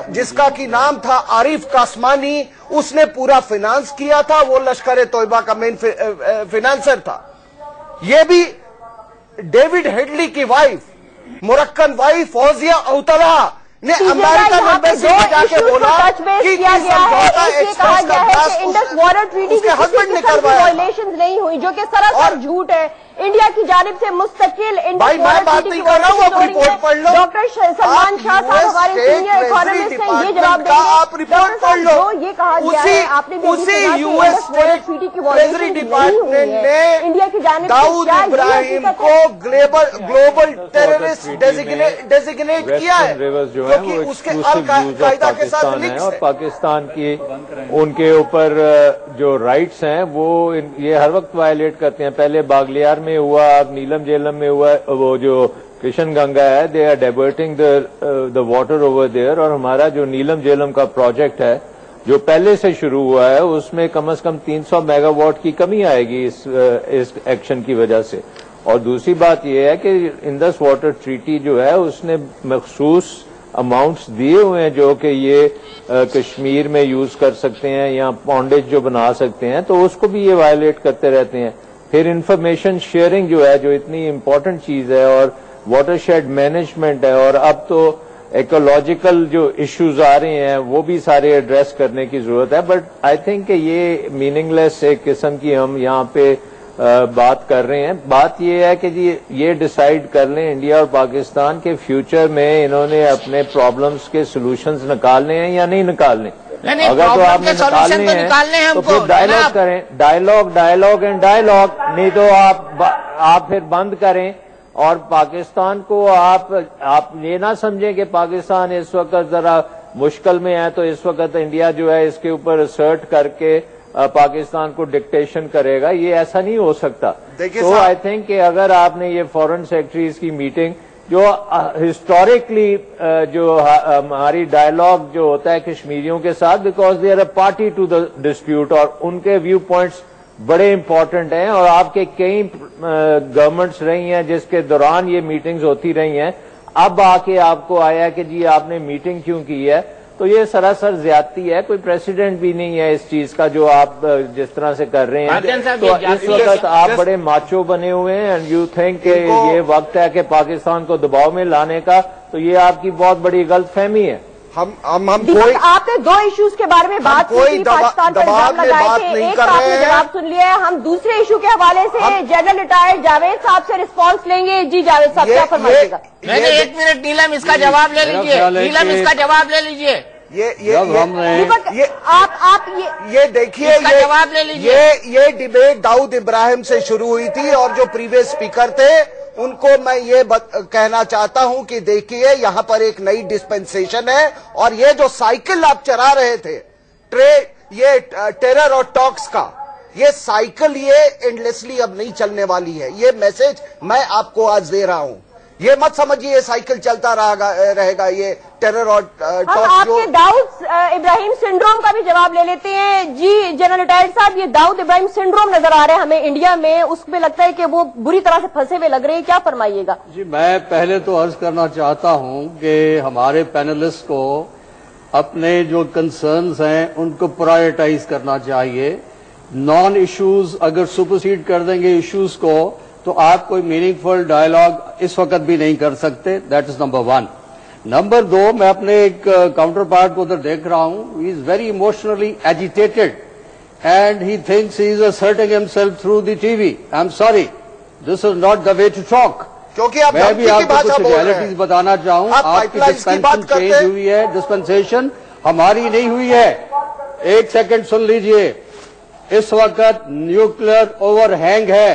जिसका की नाम था आरिफ कासमानी, उसने पूरा फाइनेंस किया था। वो लश्कर तोयबा का मेन फाइनेंसर था। ये भी डेविड हेडली की वाइफ, मुरक्कन वाइफ फौजिया औतला ने अमेरिकन एम्बेसी में जाके बोला कि समझौता एक्सप्रेस का ब्लास्ट इंडस वाटर ट्रीटी की वायलेशन नहीं हुई, जो कि सरासर झूठ है। इंडिया की जानिब से मुस्तकिल भाई मैं बात नहीं कर रहा हूँ, आप रिपोर्ट पढ़ लो। डॉक्टर सलमान शाह साहब हमारे सीनियर इकोनॉमिस्ट हैं, ये जवाब देंगे। आप रिपोर्ट पढ़ लो। ये कहा गया है, आपने उसी यूएस ट्रेजरी डिपार्टमेंट ने इंडिया की जानिब दाऊद इब्राहिम को ग्लोबल टेररिस्ट डेजिग्नेट किया है, क्योंकि उसके अल-कायदा के साथ लिंक्स और पाकिस्तान की उनके ऊपर जो राइट्स हैं वो ये हर वक्त वायलेट करते हैं। पहले बागलियार में हुआ, अब नीलम जेलम में हुआ। वो जो कृष्ण गंगा है, they are diverting the water over there. और हमारा जो नीलम जेलम का प्रोजेक्ट है जो पहले से शुरू हुआ है, उसमें कम से कम 300 मेगावाट की कमी आएगी इस एक्शन की वजह से। और दूसरी बात यह है कि इंडस वाटर ट्रीटी जो है उसने मखसूस अमाउंट्स दिए हुए हैं जो कि ये कश्मीर में यूज कर सकते हैं या पॉन्डेज जो बना सकते हैं, तो उसको भी ये वायलेट करते रहते हैं। फिर इंफॉर्मेशन शेयरिंग जो है, जो इतनी इंपॉर्टेंट चीज है, और वाटरशेड मैनेजमेंट है, और अब तो इकोलॉजिकल जो इश्यूज आ रहे हैं वो भी सारे एड्रेस करने की जरूरत है। बट आई थिंक कि ये मीनिंगलेस एक किस्म की हम यहाँ पे बात कर रहे हैं। बात ये है कि जी ये डिसाइड कर लें इंडिया और पाकिस्तान के फ्यूचर में इन्होंने अपने प्रॉब्लम्स के सॉल्यूशंस निकालने हैं या नहीं निकालने। अगर तो आपने निकालने हैं तो फिर डायलॉग करें, डायलॉग एंड डायलॉग। नहीं तो आप फिर बंद करें। और पाकिस्तान को आप ये ना समझें कि पाकिस्तान इस वक्त जरा मुश्किल में है तो इस वक्त इंडिया जो है इसके ऊपर असर्ट करके पाकिस्तान को डिक्टेशन करेगा। ये ऐसा नहीं हो सकता। तो आई थिंक कि अगर आपने ये फॉरेन सेक्रेटरीज की मीटिंग جو ہسٹوریکلی جو ہماری ڈائلاگ جو ہوتا ہے کشمیریوں کے ساتھ, because they are a party to the dispute, اور ان کے ویو پوائنٹس بڑے امپورٹنٹ ہیں, اور آپ کے کئی گورنمنٹس رہی ہیں جس کے دوران یہ میٹنگز ہوتی رہی ہیں. اب آ کے آپ کو آیا کہ جی آپ نے میٹنگ کیوں کی ہے, تو یہ سراسر زیادتی ہے. کوئی پریسیڈنٹ بھی نہیں ہے اس چیز کا جو آپ جس طرح سے کر رہے ہیں. تو اس وقت آپ بڑے ماچو بنے ہوئے ہیں, اینڈ یو تھنک کہ یہ وقت ہے کہ پاکستان کو دباؤ میں لانے کا, تو یہ آپ کی بہت بڑی غلط فہمی ہے. آپ نے دو ایشوز کے بارے میں بات کی, پاکستان پر الزام لگائے تھے, ایک آپ نے جواب سن لیا ہے. ہم دوسرے ایشو کے حوالے سے جنرل ریٹائرڈ جاوید صاحب سے رسپانس لیں گے. جی جاوید صاحب کیا فرمائیے گا؟ میں نے 1 منٹ, نیلم اس کا جواب لے لیجیے, نیلم اس کا جواب لے لیجیے. آپ یہ دیکھیے, جواب لے لیجیے. یہ ڈیبیٹ داؤد ابراہیم سے شروع ہوئی تھی, اور جو پریویس اسپیکر تھے ان کو میں یہ کہنا چاہتا ہوں کہ دیکھیے یہاں پر ایک نئی ڈسپنسیشن ہے, اور یہ جو سائیکل آپ چلا رہے تھے یہ ٹیرر اور ٹاکس کا, یہ سائیکل یہ اینڈلیسلی اب نہیں چلنے والی ہے. یہ میسج میں آپ کو آج دے رہا ہوں. یہ مت سمجھیے یہ سائیکل چلتا رہے گا, یہ ٹیرر اور آپ کے داؤد ابراہیم سنڈروم کا بھی جواب لے لیتے ہیں. جی جنرل ریٹائرڈ صاحب, یہ داؤد ابراہیم سنڈروم نظر آ رہا ہے ہمیں انڈیا میں, اس میں لگتا ہے کہ وہ بری طرح سے پھنسے ہوئے لگ رہے ہیں, کیا فرمائیے گا؟ جی میں پہلے تو عرض کرنا چاہتا ہوں کہ ہمارے پینلسٹ کو اپنے جو کنسرنز ہیں ان کو پرائرٹائز کرنا چاہیے. نان ایشوز اگر سپرسیڈ کر دیں گے ایشوز کو تو آپ کوئی میننگ فل ڈائلاگ اس وقت بھی نہیں کر سکتے. That is number 1. نمبر 2, میں اپنے ایک کاؤنٹر پارٹ کو ادھر دیکھ رہا ہوں. He is very emotionally agitated and he thinks he is asserting himself through the TV. I'm sorry, this is not the way to talk. میں بھی آپ کو کچھ ریالٹیز بتانا چاہوں. آپ کی ڈسپینسن چینج ہوئی ہے, ڈسپنسیشن ہماری نہیں ہوئی ہے. ایک سیکنڈ سن لیجئے, اس وقت نیوکلیر اوور ہینگ ہے.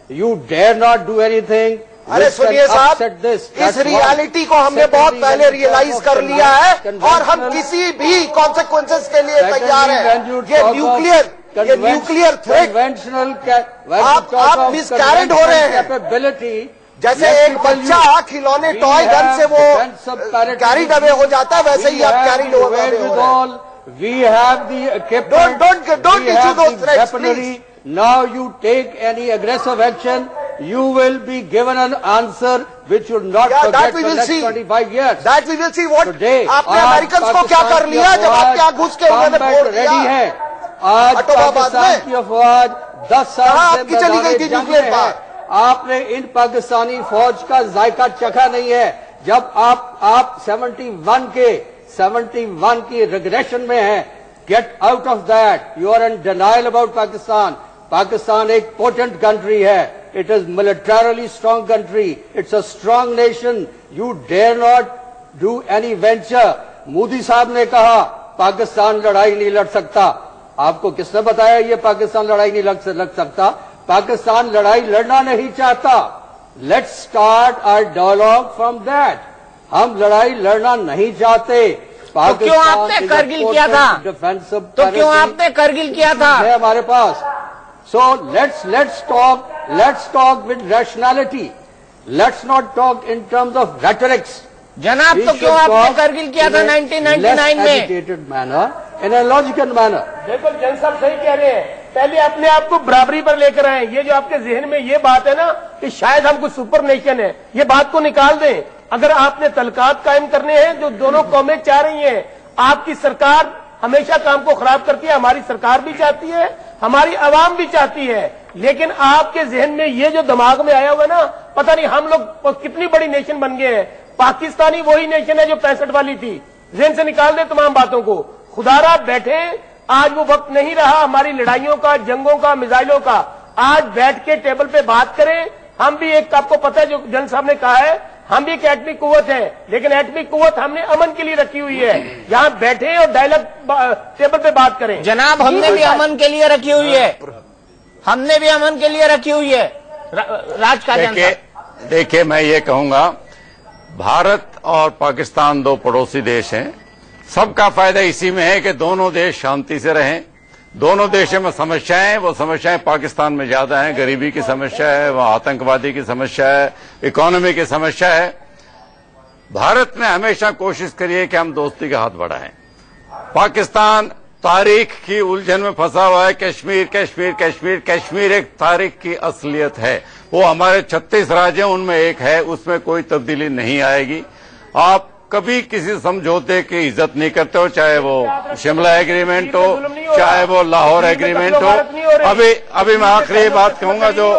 You dare not do anything. ارے سنیے صاحب, اس ریالٹی کو ہم نے بہت پہلے ریئلائز کر لیا ہے, اور ہم کسی بھی کانسیکوینسز کے لیے تیار ہیں. یہ نیوکلیئر تھریٹ, آپ مس کیریڈ ہو رہے ہیں. جیسے ایک بچہ کھلونے ٹوائے گن سے وہ کیریڈ اوے ہو جاتا ہے, ویسے ہی آپ کیریڈ اوے ہو رہے ہیں. We have the equipment. Don't issue those threats, please. Now you take any aggressive action, you will be given an answer which you will not forget for the next 25 years. That we will see. What آپ نے Americans کو کیا کر لیا جب آپ کیا گھس کے انہوں نے پھوڑ دیا ہے. آج پاکستان کی افواج 10 سال سے چلی گئی تھی نیوکلیئر بات. آپ نے ان پاکستانی فوج کا ذائقہ چکھا نہیں ہے. جب آپ 71 کی ریگریشن میں ہیں. Get out of that. You are in denial about Pakistan. Pakistan ایک potent country ہے. It is militarily strong country. It's a strong nation. You dare not do any venture. Modi صاحب نے کہا پاکستان لڑائی نہیں لڑ سکتا. آپ کو کس نے بتایا یہ پاکستان لڑائی نہیں لڑ سکتا؟ پاکستان لڑائی لڑنا نہیں چاہتا. Let's start our dialogue from that. ہم لڑائی لڑنا نہیں چاہتے. تو کیوں آپ نے کرگل کیا تھا؟ ہمارے پاس. So let's talk with rationality. Let's not talk in terms of rhetorics. جناب تو کیوں آپ نے کرگل کیا تھا 1999 میں؟ ان اے لاجیکل مینر. دیکھو جن صاحب صحیح کہہ رہے ہیں, پہلے اپنے آپ کو برابری پر لے کر آئیں. یہ جو آپ کے ذہن میں یہ بات ہے نا کہ شاید ہم کوئی سپر نیشن ہے, یہ بات کو نکال دیں. اگر آپ نے تعلقات قائم کرنے ہیں جو دونوں قومیں چاہ رہی ہیں, آپ کی سرکار ہمیشہ کام کو خراب کرتی ہے, ہماری سرکار بھی چاہتی ہے, ہماری عوام بھی چاہتی ہے, لیکن آپ کے ذہن میں یہ جو دماغ میں آیا ہوا نا, پتہ نہیں ہم لوگ کتنی بڑی نیشن بن گئے ہیں. پاکستانی وہی نیشن ہے جو 65 والی تھی. ذہن سے نکال دیں تمام باتوں کو. خدارا بیٹھے, آج وہ وقت نہیں رہا ہماری لڑائیوں کا, جنگوں کا, میزائلوں کا. آج بیٹھ کے ٹیبل پہ بات کریں. ہم بھی ایک, آپ کو پتہ ہے جو جن صاحب نے کہا ہے, ہم بھی ایک ایٹمی قوت ہے, لیکن ایٹمی قوت ہم نے امن کے لیے رکھی ہوئی ہے. یہاں بیٹھے اور ڈائلاگ ٹیبل پہ بات کریں. جناب ہم نے بھی امن کے لیے رکھی ہوئی ہے, ہم نے بھی امن کے لیے رکھی ہوئی ہے. راج کا دیکھیے میں یہ کہوں گا, بھارت اور پاکستان دو پڑوسی دیش ہیں. سب کا فائدہ اسی میں ہے کہ دونوں دیش شانتی سے رہیں. دونوں دیشوں میں سمسیایں, وہ سمسیایں پاکستان میں زیادہ ہیں. غریبی کی سمسیا ہے, وہاں آتنکوادی کی سمسیا ہے, اکانومی کی سمسیا ہے. भारत ने हमेशा कोशिश करी है कि हम दोस्ती का हाथ बढ़ाएं। पाकिस्तान तारीख की उलझन में फंसा हुआ है। कश्मीर कश्मीर कश्मीर कश्मीर एक तारीख की असलियत है। वो हमारे 36 राज्य उनमें एक है, उसमें कोई तब्दीली नहीं आएगी। आप कभी किसी समझौते की इज्जत नहीं करते हो, चाहे वो शिमला एग्रीमेंट हो, चाहे वो लाहौर एग्रीमेंट हो। अभी मैं आखिरी बात कहूंगा, जो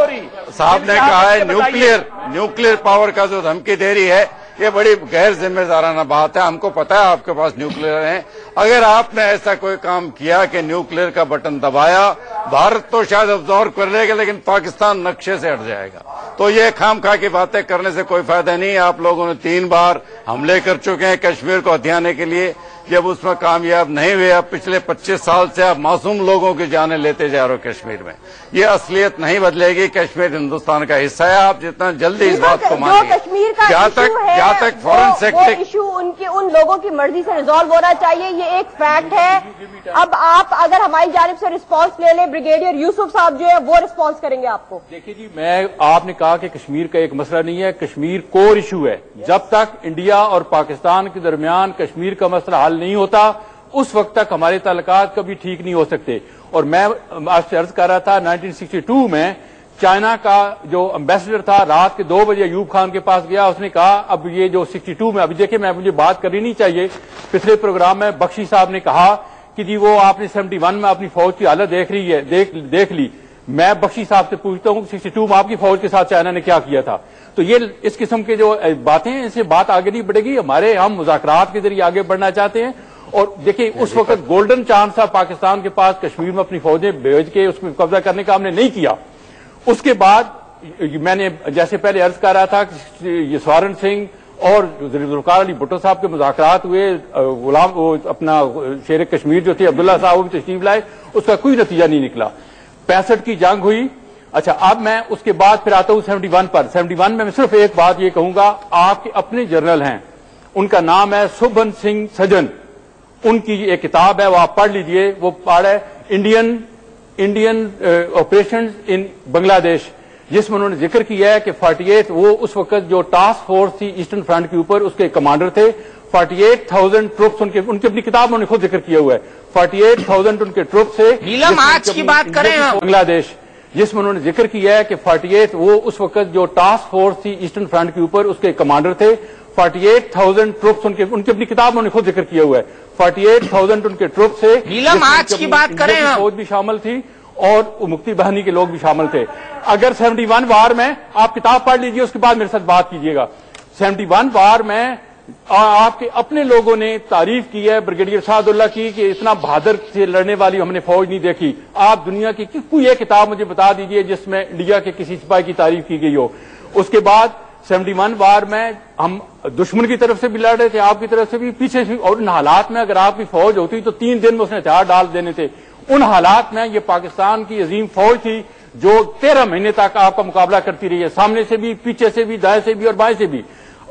साहब ने कहा है न्यूक्लियर पावर का जो धमकी दे रही है, ये बड़ी गैर जिम्मेदाराना बात है। हमको पता है आपके पास न्यूक्लियर है। अगर आपने ऐसा कोई काम किया कि न्यूक्लियर का बटन दबाया, भारत तो शायद अब्जॉर्व कर लेगा, लेकिन पाकिस्तान नक्शे से हट जाएगा। तो ये खामखा की बातें करने से कोई फायदा नहीं है। आप लोगों ने 3 बार हमले कर चुके हैं कश्मीर को हथियाने के लिए, जब उसमें कामयाब नहीं हुए। अब पिछले 25 साल से आप मासूम लोगों की जानें लेते जा रहे हो कश्मीर में। ये असलियत नहीं बदलेगी। कश्मीर हिंदुस्तान का हिस्सा है। आप जितना जल्दी इस बात को मानिए। जहाँ तक फॉरेन सेक्टर इशू उन लोगों की मर्जी से रिजॉल्व होना चाहिए, ये एक फैक्ट है। अब आप अगर हमारी जानिब से रिस्पांस ले लें, ब्रिगेडियर यूसुफ साहब जो है वो रिस्पांस करेंगे आपको। देखिए जी, आपने कहा कि कश्मीर का एक मसला नहीं है, कश्मीर कोर इशू है। जब तक इंडिया और पाकिस्तान के दरमियान कश्मीर का मसला हल नहीं होता, उस वक्त तक हमारे ताल्लुकात कभी ठीक नहीं हो सकते। और मैं आपसे अर्ज कर रहा था, 1962 में चाइना का जो एम्बेसडर था रात के 2 बजे अयूब खान के पास गया। उसने कहा अब ये जो 62 में, अभी देखिए मुझे बात करनी नहीं चाहिए, पिछले प्रोग्राम में बख्शी साहब ने कहा कि जी वो आपने 71 में अपनी फौज की हालत देख रही है, देख ली। मैं बख्शी साहब से पूछता हूँ 62 में आपकी फौज के साथ चाइना ने क्या किया था? तो ये इस किस्म के जो बातें हैं, इससे बात आगे नहीं बढ़ेगी। हम मुज़ाकरात के जरिए आगे बढ़ना चाहते हैं। और देखिए उस वक्त गोल्डन चांस था पाकिस्तान के पास कश्मीर में अपनी फौजें भेज के उसमें कब्जा करने का, हमने नहीं किया। उसके बाद मैंने जैसे पहले अर्ज कर रहा था कि सवारन सिंह और जुल्फ़िकार अली भुट्टो साहब के मुज़ाकरात हुए, अपना शेर कश्मीर जो थे अब्दुल्ला साहब वो भी तशरीफ लाए, उसका कोई नतीजा नहीं निकला। 65 की जंग हुई। अच्छा, अब मैं उसके बाद फिर आता हूँ 71 पर। 71 में मैं सिर्फ एक बात ये कहूंगा, आपके अपने जनरल हैं, उनका नाम है सुभन सिंह सजन। उनकी एक किताब है, वो आप पढ़ लीजिए। वो पढ़े इंडियन ऑपरेशंस इन बांग्लादेश, जिसमें उन्होंने जिक्र किया है कि 48 वो उस वक्त जो टास्क फोर्स थी ईस्टर्न फ्रंट के ऊपर, उसके कमांडर थे। 48,000 ट्रुप्स उनकी अपनी किताब में उन्होंने खुद जिक्र किया हुआ है। 48,000 उनके ट्रुप्स थे। नीलम, आज की बात करें हम बांग्लादेश, जिसमें उन्होंने जिक्र किया है कि 48 वो उस वक्त जो टास्क फोर्स थी ईस्टर्न फ्रंट के ऊपर, उसके कमांडर थे। 48,000 ट्रुप्स उनकी अपनी किताब में उन्होंने खुद जिक्र किया हुआ है। 48,000 उनके ट्रुप्स थे। नीलम, आज की बात करें हम, फौज भी शामिल थी और मुक्ति बाहिनी के लोग भी शामिल थे। अगर 71 वार में आप किताब पढ़ लीजिए, उसके बाद मेरे साथ बात कीजिएगा। 71 वार में आपके अपने लोगों ने तारीफ की है ब्रिगेडियर सादुल्ला की कि इतना बहादुर से लड़ने वाली हमने फौज नहीं देखी। आप दुनिया की कोई एक किताब मुझे बता दीजिए जिसमें इंडिया के किसी सिपाही की तारीफ की गई हो। उसके बाद 71 वार में हम दुश्मन की तरफ से भी लड़ रहे थे, आपकी तरफ से भी, पीछे से। और इन हालात में अगर आपकी फौज होती तो 3 दिन में उसने हथियार डाल देने थे। उन हालात में ये पाकिस्तान की अजीम फौज थी जो 13 महीने तक आपका मुकाबला करती रही है, सामने से भी, पीछे से भी, दाएं से भी और बाएं से भी।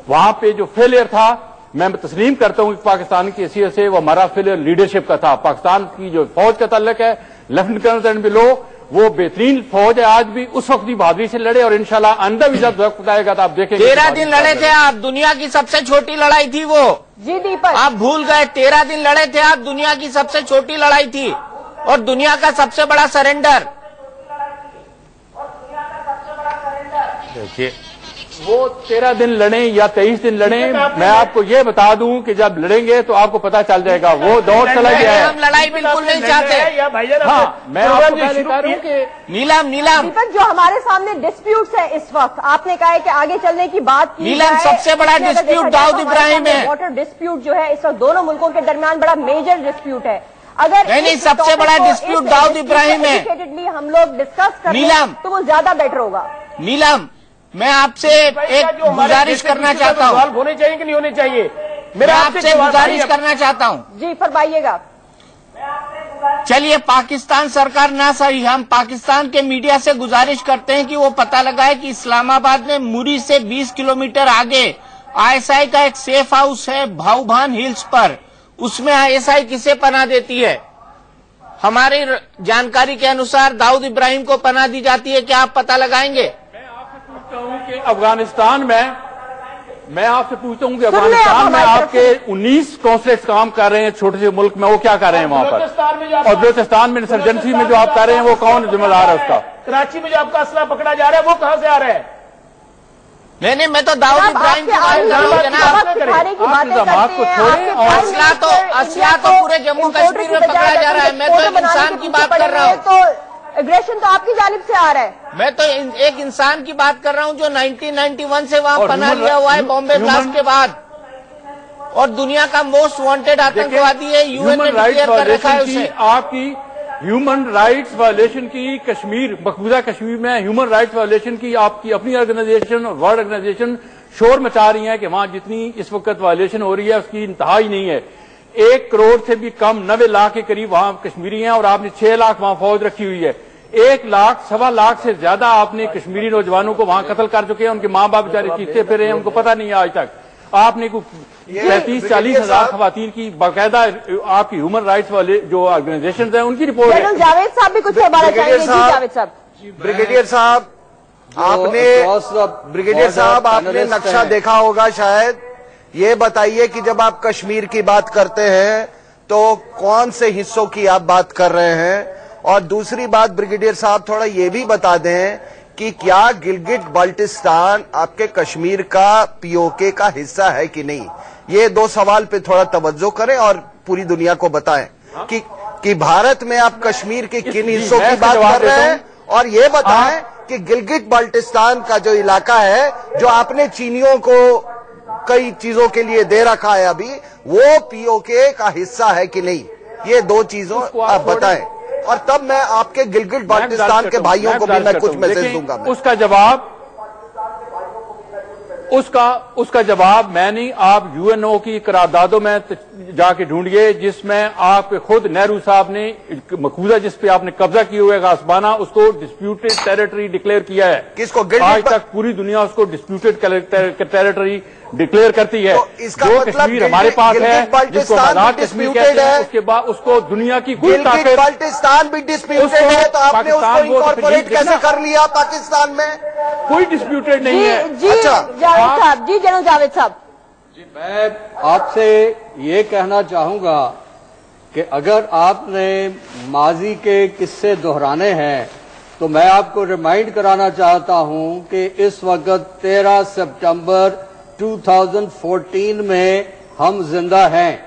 वहां पे जो फेलियर था, मैं तस्लीम करता हूं कि पाकिस्तान की हैसियत से वो हमारा फेलियर लीडरशिप का था। पाकिस्तान की जो फौज का ताल्लुक है, लेफ्टिनेंट कर्नल एंड बिलो, वो बेहतरीन फौज है। आज भी उस वक्त भी बहादुरी से लड़े और इंशाल्लाह आइंदा भी जब वक्त आएगा तो आप देखेंगे। 13 दिन लड़े थे आप, दुनिया की सबसे छोटी लड़ाई थी वो। जी दीपक, आप भूल गए, 13 दिन लड़े थे आप, दुनिया की सबसे छोटी लड़ाई थी और दुनिया का सबसे बड़ा सरेंडर। देखिए वो 13 दिन लड़े या 23 दिन लड़े, मैं आपको ये बता दूं कि जब लड़ेंगे तो आपको पता चल जाएगा। वो दौर चला गया है। हम लड़ाई बिल्कुल नहीं चाहते। हाँ, मैं आपको पहले बता रहा हूं कि नीलम दीपक, जो हमारे सामने डिस्प्यूट्स है इस वक्त, आपने कहा है कि आगे चलने की बात की। नीलम, सबसे बड़ा डिस्प्यूट दाऊद इब्राहिम है। वाटर डिस्प्यूट जो है इस वक्त दोनों मुल्कों के दरमियान बड़ा मेजर डिस्प्यूट है। अगर नहीं, सबसे बड़ा डिस्प्यूट दाऊद इब्राहिम है। हम लोग डिस्कस करें तो वो ज्यादा बेटर होगा। नीलम, मैं आपसे एक गुजारिश करना चाहता हूँ। होने चाहिए कि नहीं होने चाहिए? मैं आपसे गुजारिश करना चाहता हूँ। जी फरमाइएगा। चलिए, पाकिस्तान सरकार ना सही, हम पाकिस्तान के मीडिया से गुजारिश करते हैं कि वो पता लगाए कि इस्लामाबाद में मुरी से 20 किलोमीटर आगे आईएसआई का एक सेफ हाउस है भाऊभान हिल्स पर, उसमें आईएसआई किसे पनाह देती है? हमारी जानकारी के अनुसार दाऊद इब्राहिम को पनाह दी जाती है। क्या आप पता लगाएंगे? कि अफगानिस्तान में मैं आपसे पूछता हूँ कि अफगानिस्तान में आपके 19 कॉन्सुलेट्स काम कर रहे हैं छोटे से मुल्क में, वो क्या कर रहे हैं वहाँ पर? और बलूचिस्तान में इंसर्जेंसी में जो आप कर रहे हैं वो कौन जिम्मेदार है उसका? कराची में जो आपका असला पकड़ा जा रहा है वो कहाँ से आ रहा है? नहीं, मैं तो दाऊद इब्राहिम की बात कर रहा हूँ जनाब। को छोड़े और असला तो पूरे जम्मू कश्मीर में पकड़ा जा रहा है। मैं तो एक इंसान की बात कर रहा हूँ। तो एग्रेशन तो आपकी जानिब से आ रहा है। मैं तो एक इंसान की बात कर रहा हूँ जो 1991 से वहाँ पनाह लिया हुआ है बॉम्बे ब्लास्ट के बाद, और दुनिया का मोस्ट वांटेड आतंकवादी है। यूएन ने डिक्लेयर कर रखा है उसे। आपकी ह्यूमन राइट्स वायलेशन की कश्मीर, मकबूजा कश्मीर में ह्यूमन राइट्स वायलेशन की आपकी अपनी ऑर्गेनाइजेशन, वर्ल्ड ऑर्गेनाइजेशन शोर मचा रही है कि वहां जितनी इस वक्त वायलेशन हो रही है उसकी इंतहा ही नहीं है। 1 करोड़ से भी कम 90 लाख के करीब वहां कश्मीरी हैं और आपने 6 लाख वहां फौज रखी हुई है। 1 लाख सवा लाख से ज्यादा आपने कश्मीरी नौजवानों को वहां कत्ल कर चुके हैं। उनके माँ बाप बेचारे चीखते फिर रहे हैं, उनको पता नहीं है आज तक। आपने 35-40 हजार खवातीन की बाकायदा आपकी ह्यूमन राइट्स वाले जो ऑर्गेनाइजेशन है उनकी रिपोर्ट है। जावेद साहब भी कुछ जावेद साहब। ब्रिगेडियर साहब आपने नक्शा देखा होगा शायद। ये बताइए कि जब आप कश्मीर की बात करते हैं तो कौन से हिस्सों की आप बात कर रहे हैं? और दूसरी बात ब्रिगेडियर साहब थोड़ा ये भी बता दें कि क्या गिलगिट बाल्टिस्तान आपके कश्मीर का पीओके का हिस्सा है कि नहीं? ये 2 सवाल पे थोड़ा तवज्जो करें और पूरी दुनिया को बताएं कि भारत में आप कश्मीर के किन हिस्सों की बात कर रहे हैं, और ये बताएं कि गिलगिट बाल्टिस्तान का जो इलाका है जो आपने चीनियों को कई चीजों के लिए दे रखा है अभी, वो पीओके का हिस्सा है कि नहीं? ये 2 चीजों आप बताएं, और तब मैं आपके गिलगिट बाल्टिस्तान के भाइयों को भी मैं कुछ मैसेज दूंगा। उसका जवाब मैं नहीं, आप यूएनओ की करारदादों में जाके ढूंढिए जिसमें आप खुद नेहरू साहब ने मकबूजा जिस पे आपने कब्जा किए हुए गासबाना उसको डिस्प्यूटेड टेरिटरी डिक्लेयर किया है। किसको? आज तक पूरी दुनिया उसको डिस्प्यूटेड टेरिटरी डिक्लेयर करती है। तो इसका जो मतलब कश्मीर हमारे पास है, जिसको आजाद कश्मीर कहते हैं, उसके बाद उसको दुनिया की कोई ताकत, बाल्टिस्तान भी डिस्प्यूटेड है, तो आपने उसको इनकॉर्पोरेट कैसे कर लिया पाकिस्तान में? कोई डिस्प्यूटेड नहीं है। अच्छा जावेद साहब जी, जनरल जावेद साहब जी, मैं आपसे ये कहना चाहूंगा कि अगर आपने माजी के किस्से दोहराने हैं तो मैं आपको रिमाइंड कराना चाहता हूं कि इस वक्त 13 सितंबर 2014 में हम जिंदा हैं।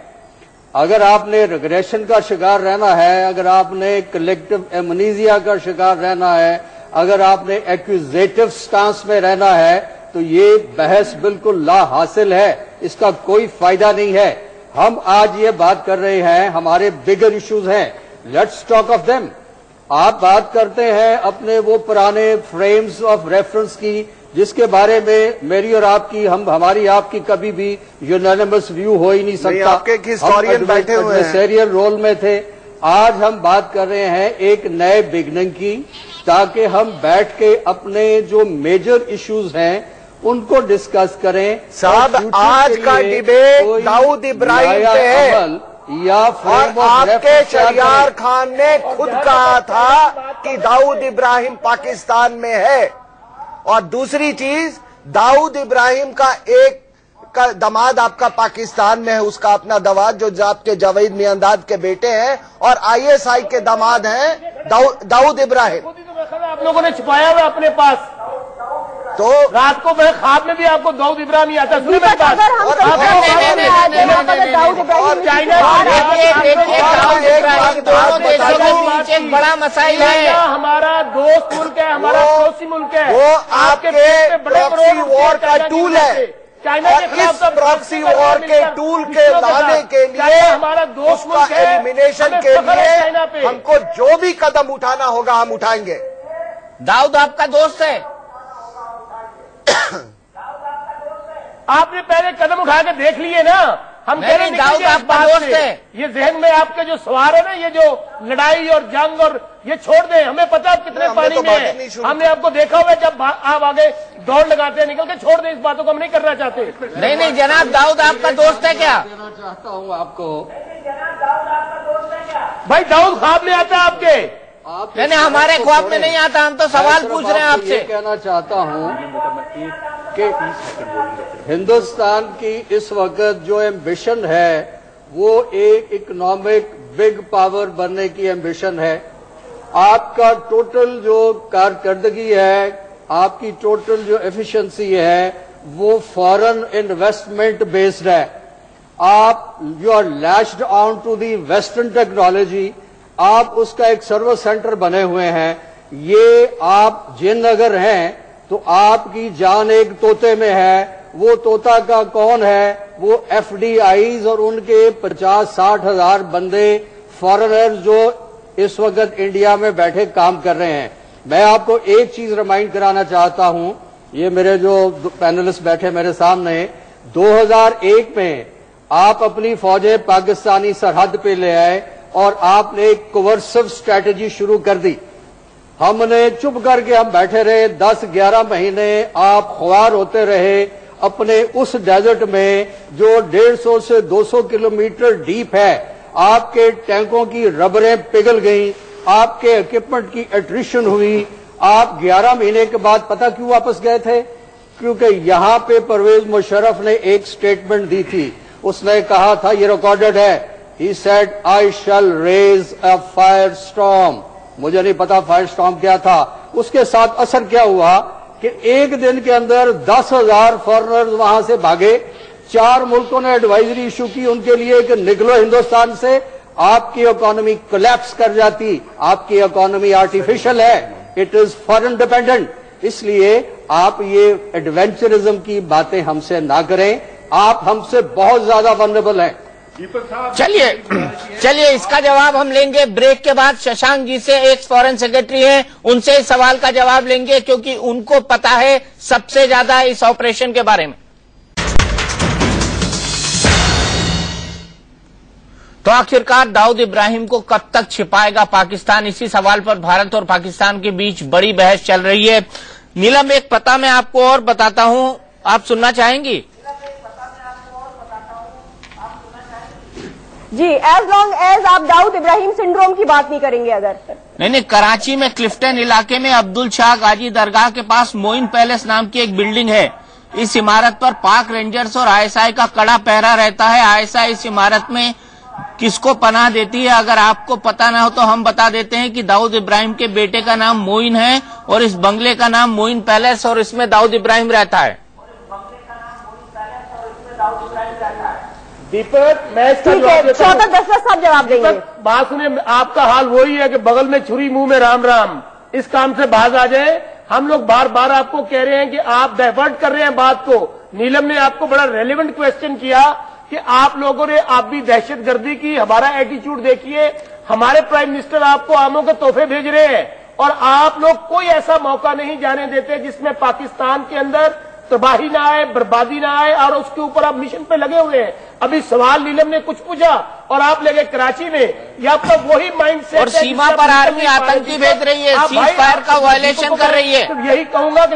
अगर आपने रिग्रेशन का शिकार रहना है, अगर आपने कलेक्टिव एमनीजिया का शिकार रहना है, अगर आपने एक्यूजेटिव स्टांस में रहना है, तो ये बहस बिल्कुल ला हासिल है, इसका कोई फायदा नहीं है। हम आज ये बात कर रहे हैं, हमारे बिगर इश्यूज हैं, लेट्स टॉक ऑफ देम। आप बात करते हैं अपने वो पुराने फ्रेम्स ऑफ रेफरेंस की जिसके बारे में मेरी और आपकी हमारी आपकी कभी भी यूनानिमस व्यू हो ही नहीं सकता। आपके हिस्टोरियन बैठे हुए हैं, सीरियल रोल में थे। आज हम बात कर रहे हैं एक नए बिगनिंग की, ताकि हम बैठ के अपने जो मेजर इश्यूज हैं उनको डिस्कस करें। साहब आज का डिबेट दाऊद इब्राहिम पे है, और आपके शहरियार खान ने खुद कहा था कि दाऊद इब्राहिम पाकिस्तान में है। और दूसरी चीज, दाऊद इब्राहिम का एक का दमाद आपका पाकिस्तान में है, उसका अपना दमाद जो आपके जावेद मियांदाद के बेटे हैं और आईएसआई के दामाद हैं दाऊद इब्राहिम। आप लोगों ने छुपाया हुआ अपने पास, तो रात को मैं ख्वाब में भी आपको दाऊद इब्राहिम ही आता सुनिए मेरे पास। एक बड़ा मसाइल है, हमारा दोस्त मुल्क है, हमारा पड़ोसी मुल्क है, वो आपके प्रॉक्सी वॉर का टूल है। चाइना के खिलाफ प्रॉक्सी वॉर के टूल के लाने के लिए, हमारा दोस्त मुल्क है, एलिमिनेशन के लिए हमको जो भी कदम उठाना होगा हम उठाएंगे। दाऊद आपका दोस्त है, आपने पहले कदम उठा के देख लिए ना। हम कह रहे हैं दाऊद आपका दोस्त है। ये जहन में आपके जो सवार है ना, ये जो लड़ाई और जंग और ये छोड़ दें, हमें पता है कितने पानी में है। हमने आपको देखा हुआ है जब आप आगे दौड़ लगाते हैं, निकल के छोड़ दें, इस बातों को हम नहीं करना चाहते। नहीं जनाब, दाऊद आपका दोस्त है क्या? कहना चाहता हूँ आपको, भाई दाऊद ख्वाब में आता है आपके? नहीं हमारे ख्वाब में नहीं आता, हम तो सवाल पूछ रहे हैं आपसे। कहना चाहता हूँ کہ ہندوستان کی اس وقت جو ایمبیشن ہے وہ ایک اکنامک بگ پاور بننے کی ایمبیشن ہے. آپ کا ٹوٹل جو کارکردگی ہے، آپ کی ٹوٹل جو ایفیشنسی ہے وہ فارن انویسٹمنٹ بیسڈ ہے. آپ you are leashed on to the western technology, آپ اس کا ایک سروس سینٹر بنے ہوئے ہیں. یہ آپ جن اگر ہیں تو آپ کی جان ایک طوطے میں ہے. وہ طوطا کا کون ہے؟ وہ ایف ڈی آئیز اور ان کے 50-60 ہزار بندے فارنر جو اس وقت انڈیا میں بیٹھے کام کر رہے ہیں. میں آپ کو ایک چیز ریمائنڈ کرانا چاہتا ہوں، یہ میرے جو پینلسٹ بیٹھے میرے سامنے، 2001 میں آپ اپنی فوجیں پاکستانی سرحد پہ لے آئے اور آپ نے ایک کوورسو اسٹریٹجی شروع کر دی. ہم نے چپ کر کے ہم بیٹھے رہے 10-11 مہینے، آپ خوار ہوتے رہے اپنے اس ڈیزرٹ میں جو 150 سے 200 کلومیٹر ڈیپ ہے. آپ کے ٹینکوں کی ربریں پگھل گئیں، آپ کے اکوپمنٹ کی ایٹریشن ہوئی. آپ 11 مہینے کے بعد پتہ کیوں واپس گئے تھے؟ کیونکہ یہاں پہ پرویز مشرف نے ایک سٹیٹمنٹ دی تھی. اس نے کہا تھا، یہ ریکارڈڈ ہے، he said I shall raise a firestorm. مجھے نہیں پتا فائر سٹارم کیا تھا. اس کے ساتھ اثر کیا ہوا کہ ایک دن کے اندر 10,000 فارنرز وہاں سے بھاگے. 4 ملکوں نے ایڈوائزری ایشو کی ان کے لیے کہ نکلو ہندوستان سے. آپ کی اکانومی کولیپس کر جاتی. آپ کی اکانومی آرٹیفیشل ہے، اٹ از فارن ڈیپینڈنٹ. اس لیے آپ یہ ایڈونچرزم کی باتیں ہم سے نہ کریں. آپ ہم سے بہت زیادہ ونریبل ہیں. چلیے اس کا جواب ہم لیں گے بریک کے بعد. ششانک جی سے، ایکس فارن سیکرٹری ہیں، ان سے اس سوال کا جواب لیں گے کیونکہ ان کو پتا ہے سب سے زیادہ اس آپریشن کے بارے میں. تو آخرکار داؤد ابراہیم کو کب تک چھپائے گا پاکستان؟ اسی سوال پر بھارت اور پاکستان کے بیچ بڑی بحث چل رہی ہے. نیلم، ایک پتہ میں آپ کو اور بتاتا ہوں، آپ سننا چاہیں گی؟ جی، ایز لانگ ایز آپ داؤد ابراہیم سنڈروم کی بات نہیں کریں گے. اگر نہیں، کراچی میں کلفٹن علاقے میں عبدل شاہ غازی درگاہ کے پاس موئن پیلس نام کی ایک بلڈنگ ہے. اس عمارت پر پاک رینجرز اور آئی ایس آئی کا کڑا پہرا رہتا ہے. آئی ایس آئی اس عمارت میں کس کو پناہ دیتی ہے اگر آپ کو پتا نہ ہو تو ہم بتا دیتے ہیں کہ داؤد ابراہیم کے بیٹے کا نام موئن ہے اور اس بنگلے کا نام موئن پیلس، اور اس میں داؤد ابراہیم رہتا ہے. دیپک، میں اس کا صاحب جواب دیں گے. بات سنیں، آپ کا حال وہی ہے کہ بغل میں چھری منہ میں رام رام. اس کام سے باز آ جائیں. ہم لوگ بار بار آپ کو کہہ رہے ہیں کہ آپ ڈائیورٹ کر رہے ہیں بات کو. نیلم نے آپ کو بڑا ریلیونٹ کوشچن کیا کہ آپ لوگوں نے آپ بھی دہشت گردی کی. ہمارا ایٹیچیوڈ دیکھیے، ہمارے پرائم منسٹر آپ کو آموں کے تحفے بھیج رہے ہیں اور آپ لوگ کوئی ایسا موقع نہیں جانے دیتے جس میں پاکستان کے اندر تباہی نہ آئے، بربادی نہ آئے، اور اس کے اوپر آپ مشن پہ لگے ہوئے ہیں. ابھی سوال نیلم نے کچھ پوچھا اور آپ لے گئے کراچی میں. یہ آپ کا وہی مائنڈ سیٹ اور سیما پر آرمی آتنکی بھیج رہی ہے، سیز فائر کا وائلیشن کر رہی ہے. یہی کہوں گا کہ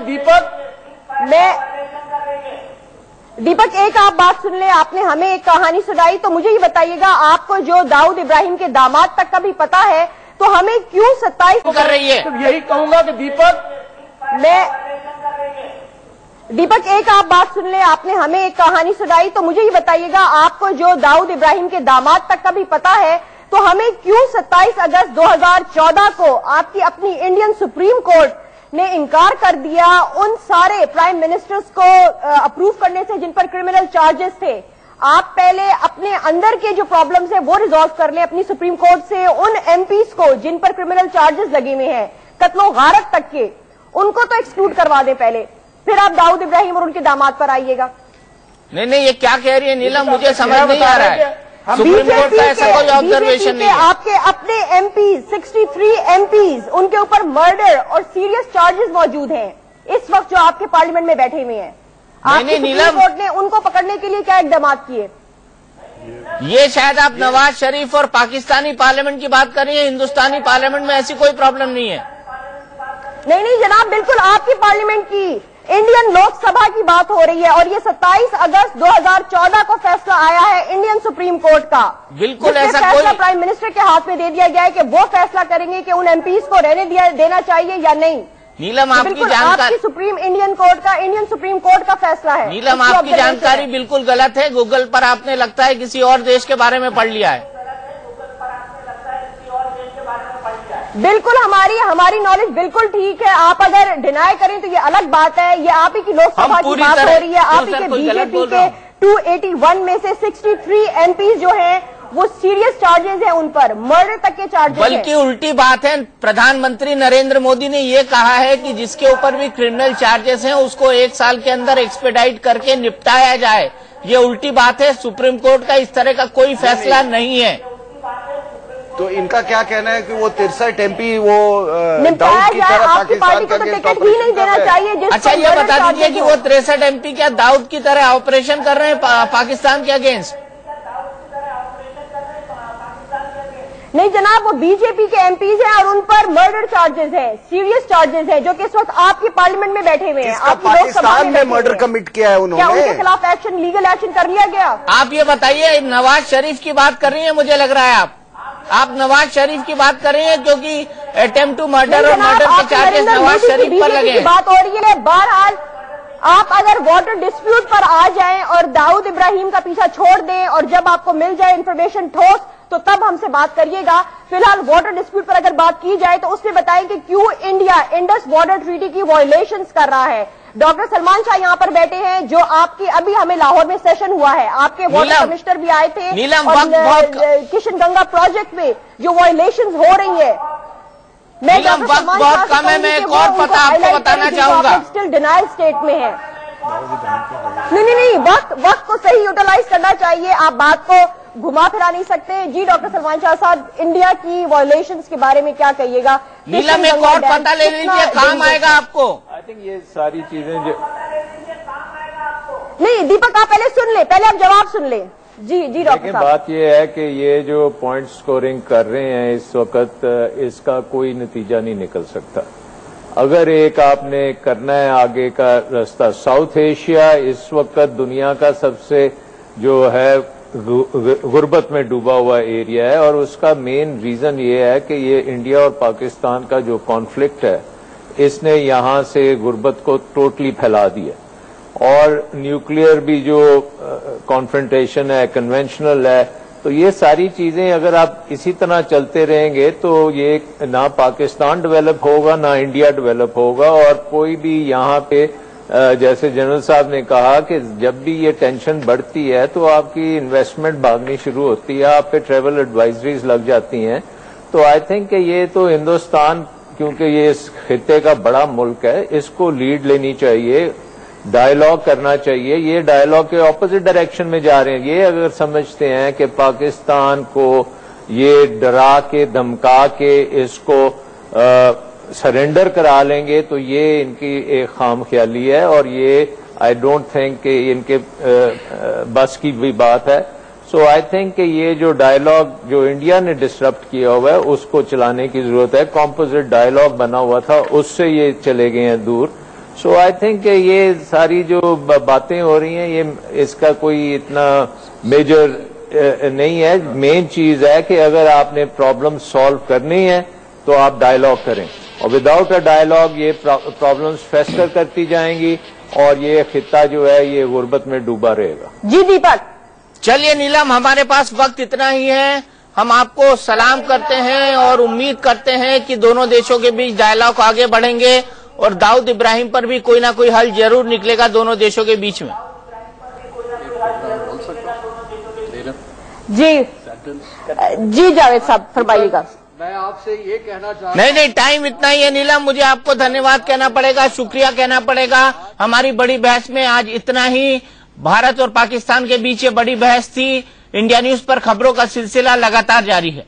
دیپک ایک آپ بات سن لیں. آپ نے ہمیں ایک کہانی سنائی تو مجھے یہ بتائیے گا، آپ کو جو داؤد ابراہیم کے داماد تک کا بھی پتا ہے تو ہمیں کیوں 27 کر رہی ہے؟ یہی کہوں گا کہ دیپک ایک آپ بات سن لیں. آپ نے ہمیں ایک کہانی سنائی تو مجھے یہ بتائیے گا، آپ کو جو داؤد ابراہیم کے داماد تک کا بھی پتا ہے تو ہمیں کیوں 27 اگست 2014 کو آپ کی اپنی انڈین سپریم کورٹ نے انکار کر دیا ان سارے پرائم منسٹرز کو اپروو کرنے سے جن پر کرمنل چارجز تھے؟ آپ پہلے اپنے اندر کے جو پرابلمز ہیں وہ ریزالو کر لیں اپنی سپریم کورٹ سے. ان ایم پیز کو جن پر کرمنل چارجز لگے ہوئے ہیں قتل و غارت تک کے، ان کو تو ایکسکلوڈ کروا دیں پہلے، پھر آپ داؤد ابراہیم اور ان کے داماد پر آئیے گا. نہیں، یہ کیا کہہ رہی ہے نیلم؟ مجھے سمجھ نہیں آ رہا ہے. سپریم کورٹ کا ایسا کوئی آبزرویشن نہیں ہے. آپ کے اپنے ایم پیز 63 ایم پیز ان کے اوپر مرڈر اور سیریس چارجز موجود ہیں اس وقت جو آپ کے پارلیمنٹ میں بیٹھے ہوئے ہیں. آپ کی سپریم کورٹ نے ان کو پکڑنے کے لیے کیا اقدامات کیے؟ یہ شاید آپ نواز شریف اور پاکستانی پارلیمنٹ کی بات کر رہی ہیں. ہندوستانی پارلیمنٹ میں ایسی کوئی پرابلم نہیں ہے. نہیں جناب، بالکل آپ کی پارلیمنٹ کی انڈین لوک سبھا کی بات ہو رہی ہے اور یہ 27 اگست 2014 کو فیصلہ آیا ہے انڈین سپریم کورٹ کا. بالکل ایسا فیصلہ پرائم منسٹر کے ہاتھ میں دے دیا گیا ہے کہ وہ فیصلہ کریں گے کہ ان ایم پیز کو رہنے دینا چاہیے یا نہیں. नीलम आपकी बिल्कुल जानकारी आपकी इंडियन सुप्रीम कोर्ट का फैसला है। नीलम आपकी जानकारी बिल्कुल गलत है। गूगल पर आपने लगता है किसी और देश के बारे में पढ़ लिया है। बिल्कुल हमारी नॉलेज बिल्कुल ठीक है। आप अगर डिनाई करें तो ये अलग बात है। ये आप ही की लोकसभा की बात हो रही है। आप ही के बीजेपी के 281 में से 63 एमपी जो हैं वो सीरियस चार्जेस हैं, उन पर मर्डर तक के चार्जेस हैं। बल्कि उल्टी बात है, प्रधानमंत्री नरेंद्र मोदी ने ये कहा है कि जिसके ऊपर भी क्रिमिनल चार्जेस हैं उसको 1 साल के अंदर एक्सपेडाइट करके निपटाया जाए। ये उल्टी बात है। सुप्रीम कोर्ट का इस तरह का कोई फैसला नहीं है। तो इनका क्या कहना है कि वो 63 एमपी वो निपटाया जाए, आपकी पार्टी को तो टिकट ही नहीं देना चाहिए। अच्छा ये बता दीजिए कि वो 63 एमपी क्या दाऊद की तरह ऑपरेशन कर रहे हैं पाकिस्तान के अगेंस्ट? नहीं जनाब, वो बीजेपी के एमपीज हैं और उन पर मर्डर चार्जेस हैं, सीरियस चार्जेस हैं, जो कि इस वक्त आपकी पार्लियामेंट में बैठे हुए हैं। आपकी पाकिस्तान में मर्डर कमिट किया है उन्होंने। क्या उनके खिलाफ लीगल एक्शन कर लिया गया? आप ये बताइए, नवाज शरीफ की बात कर रही है, मुझे लग रहा है आप नवाज शरीफ की बात कर रही हैं, क्योंकि अटेम्प्ट टू मर्डर और मर्डर के चार्जेस नवाज शरीफ पर लगे हैं। बात हो रही है। बहरहाल आप अगर वाटर डिस्प्यूट पर आ जाएं और दाऊद इब्राहिम का पीछा छोड़ दें और जब आपको मिल जाए इन्फॉर्मेशन ठोस तो तब हमसे बात करिएगा। फिलहाल वाटर डिस्प्यूट पर अगर बात की जाए तो उससे बताएं कि क्यों इंडिया इंडस वाटर ट्रीटी की वायलेशंस कर रहा है। डॉक्टर सलमान शाह यहाँ पर बैठे हैं, जो आपकी अभी हमें लाहौर में सेशन हुआ है, आपके वाटर कमिश्नर भी आए थे और किशन गंगा प्रोजेक्ट में जो वायलेशंस हो रही है। मैं वक्त बहुत कम है, मैं एक और पता आपको बताना चाहूंगा। स्टिल डिनायल स्टेट में है। नहीं, वक्त को सही यूटिलाइज करना चाहिए। आप बात को घुमा फिरा नहीं सकते। जी डॉक्टर सलमान शाह साहब, इंडिया की वायलेशंस के बारे में क्या कहिएगा? नीलम एक और पता ले लीजिए, काम आएगा आपको। आई थिंक ये सारी चीजें जो नहीं, दीपक आप पहले सुन ले, पहले आप जवाब सुन ले। जी डॉक्टर साहब, बात ये है कि ये जो पॉइंट स्कोरिंग कर रहे हैं इस वक्त, इसका कोई नतीजा नहीं निकल सकता। अगर एक आपने करना है आगे का रास्ता, साउथ एशिया इस वक्त दुनिया का सबसे जो है गुर्बत में डूबा हुआ एरिया है और उसका मेन रीजन ये है कि ये इंडिया और पाकिस्तान का जो कॉन्फ्लिक्ट है इसने यहां से गुर्बत को टोटली फैला दिया। और न्यूक्लियर भी जो कॉन्फ्रंटेशन है, कन्वेंशनल है, तो ये सारी चीजें अगर आप इसी तरह चलते रहेंगे तो ये ना पाकिस्तान डेवलप होगा ना इंडिया डेवलप होगा। और कोई भी यहाँ पे जैसे जनरल साहब ने कहा कि जब भी ये टेंशन बढ़ती है तो आपकी इन्वेस्टमेंट भागनी शुरू होती है, आप पे ट्रेवल एडवाइजरीज लग जाती हैं। तो आई थिंक कि ये तो हिंदुस्तान, क्योंकि ये इस खित्ते का बड़ा मुल्क है, इसको लीड लेनी चाहिए, डायलॉग करना चाहिए। ये डायलॉग के ऑपोजिट डायरेक्शन में जा रहे हैं। ये अगर समझते हैं कि पाकिस्तान को ये डरा के धमका के इसको सरेंडर करा लेंगे तो ये इनकी एक खाम ख्याली है और ये आई डोंट थिंक कि इनके बस की भी बात है। सो आई थिंक कि ये जो डायलॉग जो इंडिया ने डिसरप्ट किया हुआ है उसको चलाने की जरूरत है। कॉम्पोजिट डायलॉग बना हुआ था, उससे ये चले गए हैं दूर। सो आई थिंक ये सारी जो बातें हो रही हैं ये इसका कोई इतना मेजर नहीं है। मेन चीज है कि अगर आपने प्रॉब्लम सॉल्व करनी है तो आप डायलॉग करें और विदाउट अ डायलॉग ये प्रॉब्लम्स फेस्टर करती जाएंगी और ये खित्ता जो है ये गुर्बत में डूबा रहेगा। जी दीपक, चलिए नीलम, हमारे पास वक्त इतना ही है। हम आपको सलाम करते हैं और उम्मीद करते हैं कि दोनों देशों के बीच डायलॉग आगे बढ़ेंगे और दाऊद इब्राहिम पर भी कोई ना कोई हल जरूर निकलेगा दोनों देशों के बीच में। जी जावेद साहब फरमाइएगा। मैं आपसे ये कहना चाहता हूं। नहीं, टाइम इतना ही है नीलम, मुझे आपको धन्यवाद कहना पड़ेगा, शुक्रिया कहना पड़ेगा। हमारी बड़ी बहस में आज इतना ही। भारत और पाकिस्तान के बीच ये बड़ी बहस थी। इंडिया न्यूज पर खबरों का सिलसिला लगातार जारी है।